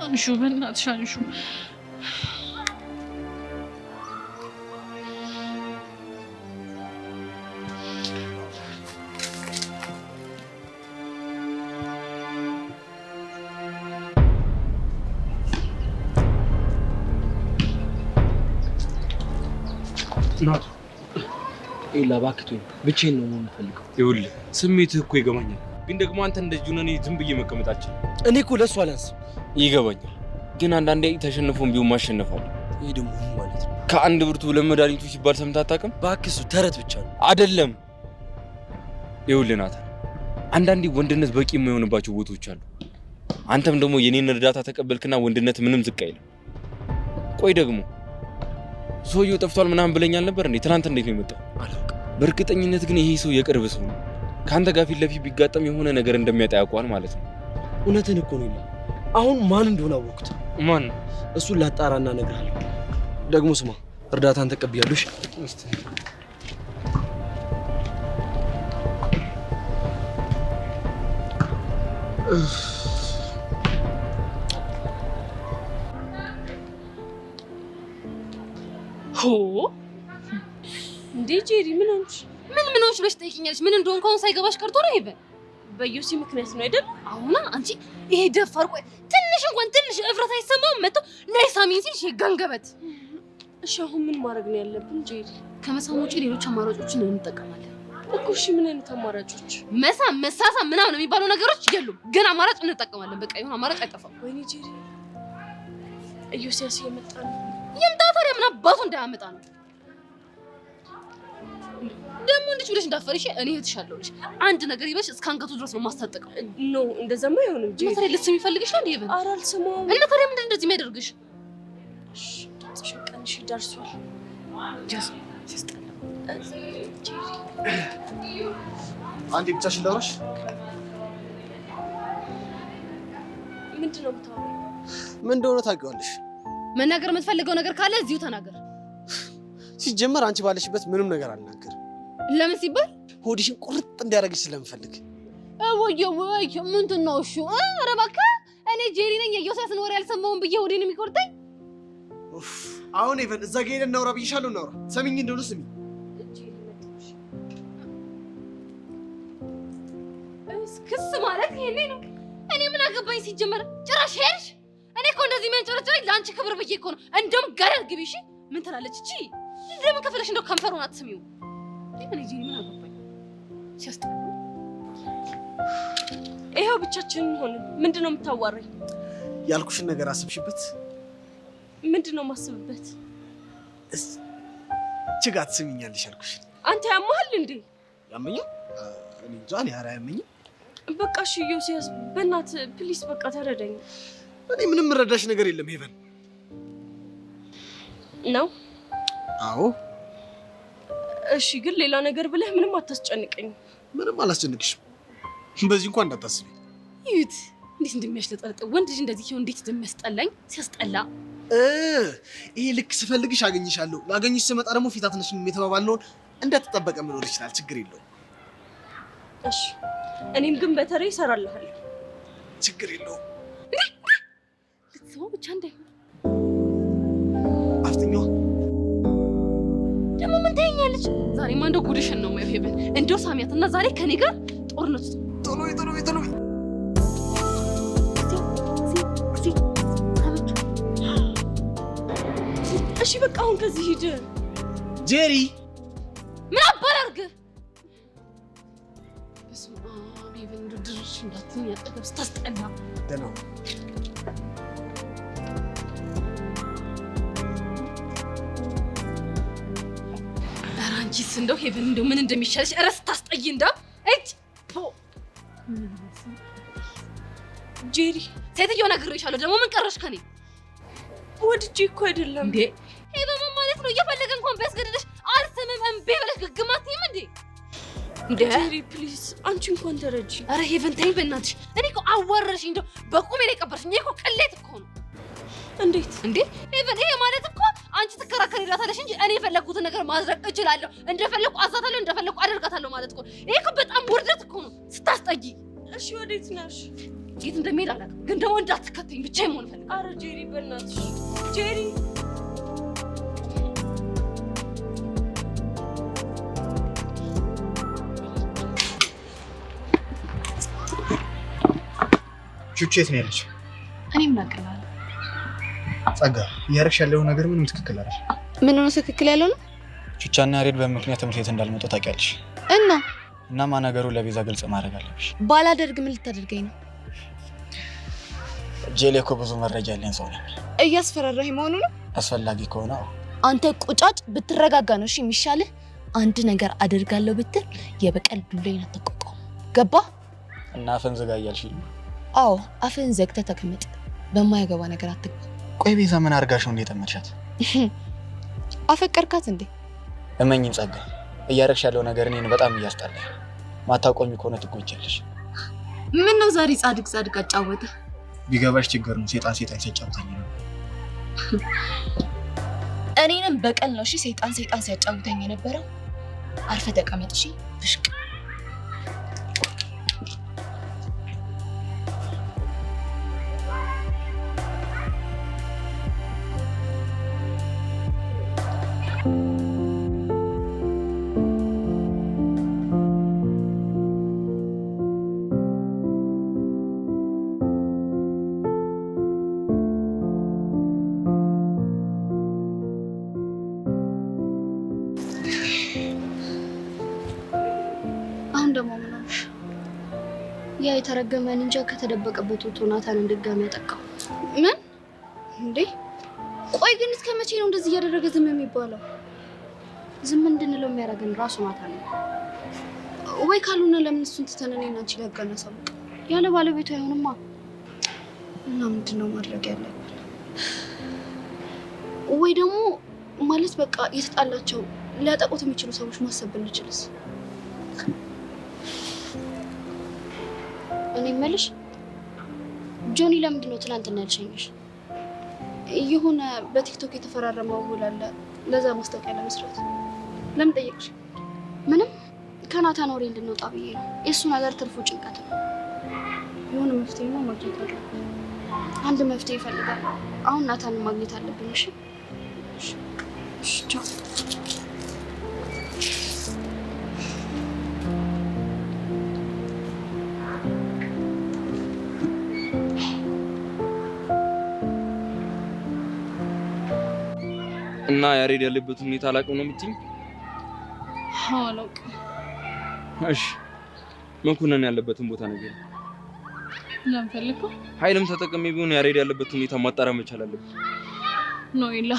አንሹ በእናትሽ አንሹ ናቱ ኤላ እባክህ ብቻዬን ነው የምፈልገው። ይኸውልህ ስሜትህ እኮ ይገባኛል፣ ግን ደግሞ አንተ እንደዚህ ሆነህ ዝም ብዬ መቀመጣችን እኔ እኮ ለእሱ አላንስም። ይገባኛል፣ ግን አንዳንዴ ተሸንፎም ቢሆን ማሸነፍ አለ። ይሄ ደግሞ ምን ማለት ነው? ከአንድ ብርቱ ለመድኃኒቱ ሲባል ሰምተህ አታውቅም? እባክህ እሱ ተረት ብቻ ነው። አይደለም። ይኸውልህ ናታን፣ አንዳንዴ ወንድነት በቂ የማይሆንባቸው ቦታዎች አሉ። አንተም ደግሞ የኔን እርዳታ ተቀበልክና ወንድነት ምንም ዝቅ አይልም። ቆይ ደግሞ ሰውየው ጠፍቷል ምናምን ብለኛል ነበር እንዴ? ትናንት እንዴት ነው የመጣው? አላውቅም። በእርግጠኝነት ግን ይሄ ሰው የቅርብ ሰው ነው። ከአንተ ጋር ፊት ለፊት ቢጋጠም የሆነ ነገር እንደሚያጣ ያውቀዋል ማለት ነው። እውነትን እኮ ነው። አሁን ማን እንደሆነ አወቅኩት። ማን? እሱን ላጣራና እነግርሃለሁ። ደግሞ ስማ፣ እርዳታን ተቀብያለሁ። እሺ ሆ እንዴ ጄሪ ምን ሆንሽ? ምን ሆንሽ ብለሽ ትጠይቂኛለሽ? ምን እንደሆነ ከሆነ ሳይገባሽ ቀርቶ ነው ይበል። በዩሲ ምክንያት ነው አይደል? አሁና አንቺ ይሄ ደፋር ቆይ ትንሽ እንኳን ትንሽ እፍረት አይሰማም? መጥቶ ነይ ሳሚን ሲልሽ ገንገበት። እሺ አሁን ምን ማድረግ ነው ያለብን ጄሪ? ከመሳም ውጪ ሌሎች አማራጮችን እንጠቀማለን እኮ። እሺ ምን አይነት አማራጮች? መሳም መሳሳም ምናምን የሚባሉ ነገሮች የሉም፣ ግን አማራጭ እንጠቀማለን። በቃ ይሁን አማራጭ አይጠፋም። ወይኔ ጄሪ ዩሲያስ እየመጣ ነው። ይምጣ ታዲያ ምን አባቱ እንዳያመጣ ነው ደግሞ? እንዴት ብለሽ እንዳፈርሽ እኔ እህትሻለሁልሽ። አንድ ነገር ይበሽ እስከ አንገቱ ድረስ ነው ማስታጠቀው። ኖ እንደዛማ አይሆንም ጄሪ። ታዲያ ልትስሚ ፈልግሽ ነው እንዴ? ይበል። ኧረ አልሰማሁም። እና ታዲያ ምንድን እንደዚህ የሚያደርግሽ? እሺ ድምፅሽን ቀንሽ፣ ደርሷል። አንዴ ብቻሽን ላውራሽ። ምንድን ነው የምታወራው? ምን እንደሆነ ታውቂዋለሽ። መናገር የምትፈልገው ነገር ካለ እዚሁ ተናገር። ሲጀመር አንቺ ባለሽበት ምንም ነገር አልናገርም። ለምን ሲባል ሆድሽን ቁርጥ እንዲያደርግሽ ስለምፈልግ። ወይ ምንድን ነው እሺ? ኧረ እባክህ እኔ ጄሪ ነኝ የዮሴፍን ወሬ ያልሰማውን ብዬ ሆዴን የሚቆርጠኝ። አሁን ኢቨን እዛ ጋር ሄደን እናውራ ብዬሻለሁ። እናውራ። ሰሚኝ እንደሆነ ስሚ። ክስ ማለት ይሄኔ ነው። እኔ ምን አገባኝ ሲጀመር? ጭራሽ ሄድሽ። እኔ እኮ እንደዚህ መንጨረጨረኝ ለአንቺ ክብር ብዬ እኮ ነው። እንደውም ገደል ግቢ። እሺ ምን ትላለች እቺ? እንደምን ከፈለሽ እንደው ከንፈሩን አትስሚው። እኔ ጄሪ ምን አገባኝ? ሲያስጠላ። ይሄው ብቻችንን ሆነን ምንድን ነው የምታዋራኝ? ያልኩሽን ነገር አስብሽበት። ምንድን ነው የማስብበት? ችጋት ስሚኛለሽ ያልኩሽ። አንተ ያመሃል እንዴ? ያመኛል? እኔ እንጃ። እኔ ኧረ አያመኝም። በቃ እሺ ዮሴያስ በእናት ፕሊስ በቃ ተረዳኝ። እኔ ምንም ረዳሽ ነገር የለም ሄቨን። ነው? አዎ። እሺ ግን ሌላ ነገር ብለህ ምንም አታስጨንቀኝ። ምንም አላስጨንቅሽም። በዚህ እንኳን እንዳታስቢ። ይት እንዴት እንደሚያስጠላጥ ወንድ ልጅ እንደዚህ ሲሆን እንዴት እንደሚያስጠላኝ ሲያስጠላ። ይሄ ልክ ስፈልግሽ አገኝሻለሁ፣ ላገኝሽ ስመጣ ደግሞ ፊት አትነሽም የተባባልነውን እንደተጠበቀ መኖር ይችላል። ችግር የለውም። እሺ እኔም ግን በተለይ እሰራልሃለሁ። ችግር የለውም። ልትሰማ ብቻ እንዳይሆን አፍጥኛዋ ደግሞ ምን ታየኛለች? ዛሬማ እንደው ጉድሽን ነው የማየው ሄቨን። እንደው ሳሚያትና ዛሬ ከኔ ጋር ጦርነት ውስጥ ቶሎ እሺ በቃ አሁን ከዚህ ሂድ። ጄሪ ምን አባል አድርግ። በስመ አብ ሄቨን ድርሽ እንዳትኝ ያጠገብ ስታስጠላ። ደህና ኧረ አንቺስ እንደው ሄቨን እንደው ምን እንደሚሻልሽ ኧረ ስታስጠይ እንደው እጅ ጄሪ ሴትዮ ነግሬሻለሁ። ደግሞ ምን ቀረሽ ከኔ? ወድጄ እኮ አይደለም እንዴ ሄቨን ማለት ነው እየፈለገ እንኳን ቢያስገድድሽ አልሰማም እምቢ ብለሽ ግግም አትይም እንዴ? እንዴ ጄሪ ፕሊዝ አንቺ እንኳን ተረጂ። ኧረ ሄቨን ተይኝ በእናትሽ። እኔ እኮ አዋረርሽኝ እንደው በቁሜ ላይ ቀበርሽኝ። እኔ እኮ ቅሌት እኮ ነው። እንዴት እንዴ ሄቨን ይሄ ማለት እኮ አንቺ ትከራከሪላታለሽ እንጂ እኔ የፈለኩትን ነገር ማድረግ እችላለሁ። እንደፈለኩ አዛታለሁ፣ እንደፈለኩ አደርጋታለሁ ማለት እኮ ይሄ እኮ በጣም ውርደት እኮ ነው። ስታስጠይ። እሺ ወዴት ነሽ? የት እንደምሄድ አላውቅም፣ ግን ደግሞ እንዳትከተኝ ብቻ መሆን ፈልጋለሁ። ኧረ ጄሪ በእናትሽ ጄሪ ቹቹ የት ነው ያለችው? እኔ ምን አውቃለሁ? ጸጋ እያደረግሽ ያለው ነገር ምንም ትክክል አይደል? ምን ነው ትክክል ያለው ነው? ቹቻና ያሬድ በምክንያት ትምህርት ቤት እንዳልመጡ ታውቂያለሽ። እናማ ነገሩ ለቤዛ ግልጽ ማድረግ አለብሽ። ባላደርግ ምን ልታደርገኝ ነው? ጄሌ እኮ ብዙ መረጃ ያለኝ ሰው ነኝ። እያስፈራራኝ መሆኑ ነው? አስፈላጊ ከሆነ አንተ ቁጫጭ ብትረጋጋ ነው እሺ የሚሻልህ። አንድ ነገር አደርጋለሁ ብትል የበቀል ዱላዬን አትቆጣው። ገባ? እና አፍን ዝጋ እያልሽኝ? አዎ አፍን ዘግተህ ተቀመጥ። በማያገባ ነገር አትግባ። ቆይ ቤዛ ምን አድርጋሽ ነው እንደጠመድሻት? አፈቀርካት እንዴ? እመኝኝ ጸጋ፣ እያደረግሽ ያለው ነገር እኔን በጣም እያስጠላኝ። ማታቆሚ ከሆነ ትጎጃለሽ። ምን ነው ዛሬ ጻድቅ አጫወተ? ቢገባሽ ችግር ነው። ሴጣን ሲያጫውተኝ ነው። እኔንም በቀል ነው እሺ ሴጣን ሲያጫውተኝ የነበረው። አርፈ ተቀመጥ እሺ። ብሽቅ ያ የተረገመ እንጃ ከተደበቀበት ወጥቶ ናታንን ድጋሚ ያጠቃው። ምን እንዴ? ቆይ ግን እስከ መቼ ነው እንደዚህ እያደረገ ዝም የሚባለው? ዝም እንድንለው የሚያደርገን ራሱ ናታን ነው ወይ? ካልሆነ ለምን እሱን ትተን እኔና አንቺ ላጋና ሳውቅ ያለ ባለቤቱ አይሆንማ። እና ምንድነው ማድረግ ያለብን? ወይ ደግሞ ማለት በቃ የተጣላቸው ሊያጠቁት የሚችሉ ሰዎች ማሰብ ብንችልስ? እኔ መልሽ ጆኒ ለምንድን ነው ትናንትና ያልሸኘሽ? የሆነ በቲክቶክ የተፈራረመው ውል አለ፣ ለዛ ማስታወቂያ ለመስራት። ለምን ጠየቅሽ? ምንም ከናታን ወሬ እንድንወጣ ብዬ ነው። የእሱ ነገር ትርፉ ጭንቀት ነው። የሆነ መፍትሄ ነው ማግኘት አለብን። አንድ መፍትሄ ይፈልጋል። አሁን ናታንን ማግኘት አለብን። እሺ እሺ ቻው። እና ያሬድ ያለበት ሁኔታ አላውቅም ነው የምትይኝ? አላውቅም። እሺ መኮንን ያለበትን ቦታ ነገር ለምን ፈልገው? ኃይልም ተጠቅሜ ቢሆን ያሬድ ያለበት ሁኔታ ማጣራት መቻል አለብን። ነው ይላ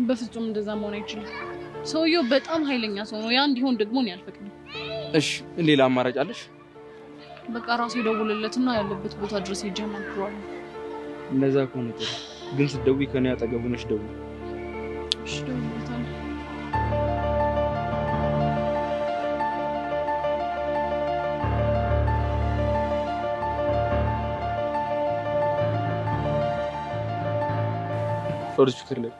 በፍጹም እንደዛ መሆን አይችልም። ሰውየው በጣም ኃይለኛ ሰው ነው። ያ እንዲሆን ደግሞ ነው ያልፈቅድ። እሺ ሌላ አማራጭ አለሽ? በቃ ራሴ ደውልለትና ያለበት ቦታ ድረስ ሄጄ አናግረዋለሁ። እንደዛ ከሆነ ጥሩ። ግን ስትደውይ ከኔ አጠገብ ሆነሽ ደውይ። እሺ ደውልለታለሁ። ፈርጅ ፍቅር ላይ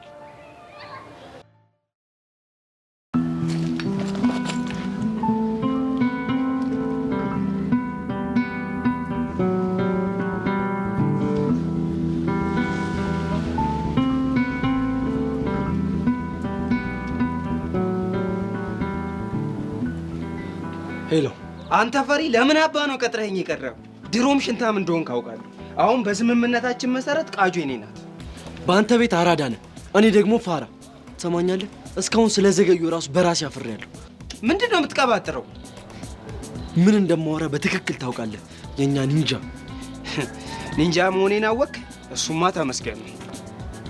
ሄሎ፣ አንተ ፈሪ ለምን አባ ነው ቀጥረኸኝ የቀረው? ድሮም ሽንታም እንደሆንክ አውቃለሁ። አሁን በስምምነታችን መሰረት ቃጁ የኔ ናት። በአንተ ቤት አራዳ ነህ፣ እኔ ደግሞ ፋራ። ትሰማኛለህ? እስካሁን ስለዘገዩ ራሱ በራሴ አፍሬያለሁ። ምንድን ነው የምትቀባጥረው? ምን እንደማወራ በትክክል ታውቃለህ። የኛ ኒንጃ ኒንጃ መሆኔን አወቅ? እሱማ ተመስገን ነው።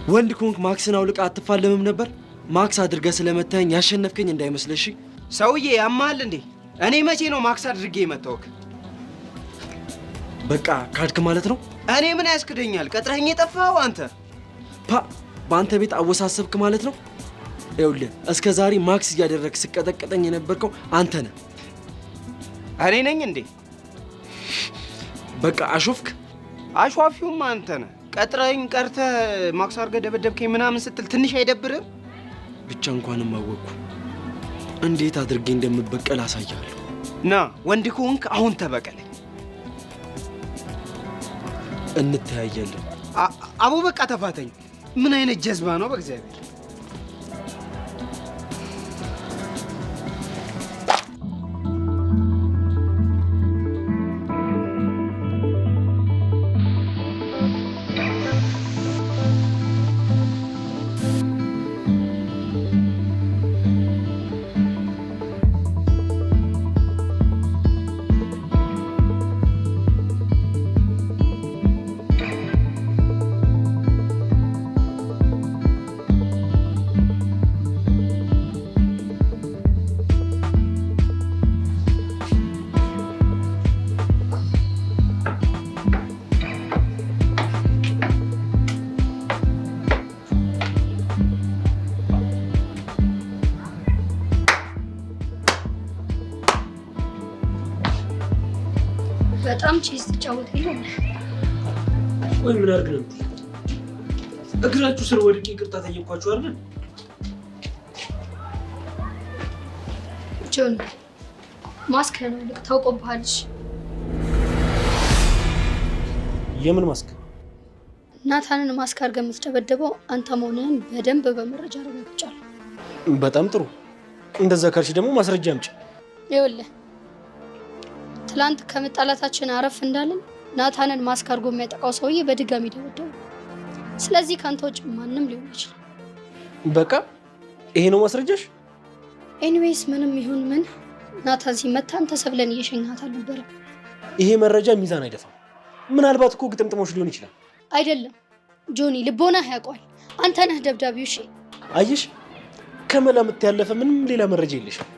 ወንድ ኮንክ ማክስን አውልቃ አትፋለምም ነበር? ማክስ አድርገህ ስለመታኝ ያሸነፍከኝ እንዳይመስልሽ። ሰውዬ ያማል እንዴ? እኔ መቼ ነው ማክስ አድርጌ የመታወክ? በቃ ካድክ ማለት ነው? እኔ ምን ያስክደኛል? ቀጥረኸኝ የጠፋኸው አንተ። በአንተ ቤት አወሳሰብክ ማለት ነው? ይኸውልህ እስከ ዛሬ ማክስ እያደረግህ ስቀጠቀጠኝ የነበርከው አንተ ነህ። እኔ ነኝ እንዴ? በቃ አሾፍክ። አሿፊውም አንተ ነህ። ቀጥረኸኝ ቀርተህ ማክስ አድርገህ ደበደብከኝ ምናምን ስትል ትንሽ አይደብርም? ብቻ እንኳንም አወቅኩ። እንዴት አድርጌ እንደምበቀል አሳያለሁ። ና ወንድ ከሆንክ አሁን ተበቀለኝ። እንተያያለን። አቡ በቃ ተፋተኝ። ምን አይነት ጀዝባ ነው በእግዚአብሔር። በጣም ቼዝ ትጫወት ይላል። ወይ ምን አድርግ ነው? እግራችሁ ስር ወድቄ ይቅርታ ጠየቅኳችሁ አይደል? ጆን ማስክ ነው ልክ ታውቆብሃልሽ። የምን ማስክ? ናታንን ማስክ አድርገህ የምትደበደበው አንተ መሆንህን በደንብ በመረጃ አረጋግጫለሁ። በጣም ጥሩ። እንደዛ ካልሽ ደግሞ ማስረጃ አምጪ። ይኸውልህ ትላንት ከመጣላታችን አረፍ እንዳለን ናታንን ማስክ አድርጎ የሚያጠቃው ሰውዬ በድጋሚ ደበደበው። ስለዚህ ካንተ ውጭ ማንም ሊሆን ይችላል። በቃ ይሄ ነው ማስረጃሽ? ኤኒዌይስ ምንም ይሁን ምን ናታን ሲመታ አንተ ሰብለን እየሸኛት አልነበረ? ይሄ መረጃ ሚዛን አይደፋም። ምናልባት እኮ ግጥምጥሞች ሊሆን ይችላል። አይደለም ጆኒ፣ ልቦናህ ያውቀዋል። አንተ ነህ ደብዳቤው። እሺ አየሽ፣ ከመላምት ያለፈ ምንም ሌላ መረጃ የለሽም።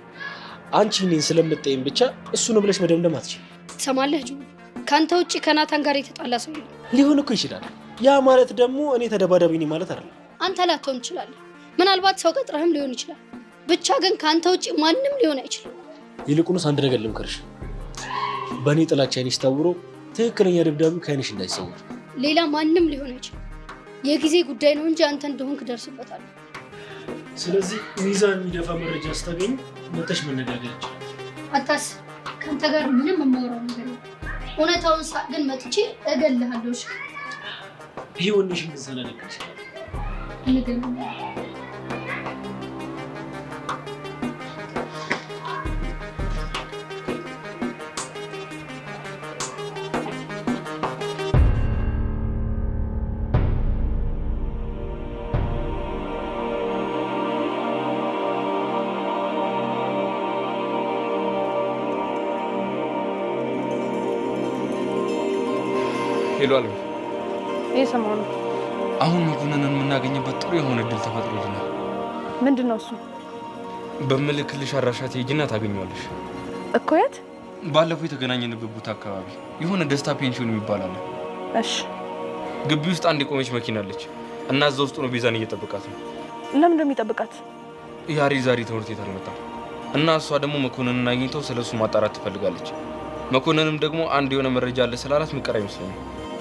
አንቺ እኔን ስለምትጠይም ብቻ እሱ ነው ብለሽ መደምደም አትችይም። ትሰማለህ ጆኒ፣ ካንተ ውጭ ከናታን ጋር የተጣላ ሰው የለም። ሊሆን እኮ ይችላል። ያ ማለት ደግሞ እኔ ተደባዳቢ ነኝ ማለት አይደለም። አንተ ላትሆን ትችላለህ። ምናልባት ሰው ቀጥረህም ሊሆን ይችላል። ብቻ ግን ካንተ ውጭ ማንም ሊሆን አይችልም። ይልቁንስ አንድ ነገር ልምከርሽ። በእኔ ጥላቻ ዓይንሽ ታውሮ ትክክለኛ ደብዳቤው ከዓይንሽ እንዳይሰውር። ሌላ ማንም ሊሆን አይችልም። የጊዜ ጉዳይ ነው እንጂ አንተ እንደሆንክ ደርስበታለሁ። ስለዚህ ሚዛን የሚደፋ መረጃ ስታገኝ መተሽ መነጋገር ይችላል። አታስብ፣ ከአንተ ጋር ምንም የማወራው ነገር የለም። እውነታውን ሳቅ ግን መጥቼ እገልሃለሁ። እሺ ይሄ ወንድሽን ግን ሳላደርግ ይችላል። ሄሎ አለ። ይሄ ሰሞኑ አሁን መኮንንን የምናገኝበት ጥሩ የሆነ እድል ተፈጥሮልናል። ምንድን ነው እሱ? በምልክልሽ አድራሻ ትሄጂና ታገኘዋለሽ። እኮ የት? ባለፈው የተገናኘንበት ቦታ አካባቢ የሆነ ደስታ ፔንሽን የሚባል አለ። እሺ። ግቢ ውስጥ አንድ የቆመች መኪና አለች እና እዛ ውስጥ ነው ቤዛን እየጠበቃት ነው። ለምን እንደሚጠብቃት? ያሬድ ዛሬ ትምህርት ቤት አልመጣም እና እሷ ደግሞ መኮንንን አግኝተው ስለሱ ማጣራት ትፈልጋለች። መኮንንም ደግሞ አንድ የሆነ መረጃ አለ ስላላት ምቀር አይመስለኝም።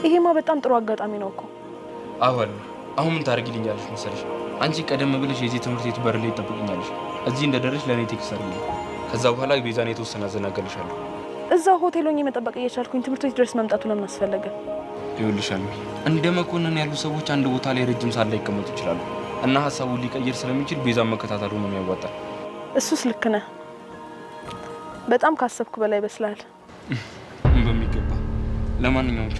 ይሄማ በጣም ጥሩ አጋጣሚ ነው እኮ። አዋል አሁን ምን ታደርጊልኛለሽ መሰለሽ? አንቺ ቀደም ብለሽ የዚህ ትምህርት ቤት በር ላይ ትጠብቅኛለሽ። እዚህ እንደደረሽ ለእኔ ቴክስት አድርጊልኝ። ከዛ በኋላ ቤዛን የተወሰነ አዘናገልሻለሁ። እዛ ሆቴል ሆኜ መጠበቅ እየቻልኩኝ ትምህርት ቤት ድረስ መምጣቱ ለምን አስፈለገ? ይኸውልሻል እንደ መኮንን ያሉ ሰዎች አንድ ቦታ ላይ ረጅም ሰዓት ላይ ይቀመጡ ይችላሉ እና ሀሳቡን ሊቀይር ስለሚችል ቤዛን መከታተሉ ነው የሚያዋጣል። እሱስ ልክ ነህ። በጣም ካሰብኩ በላይ ይበስላል። በሚገባ ለማንኛውም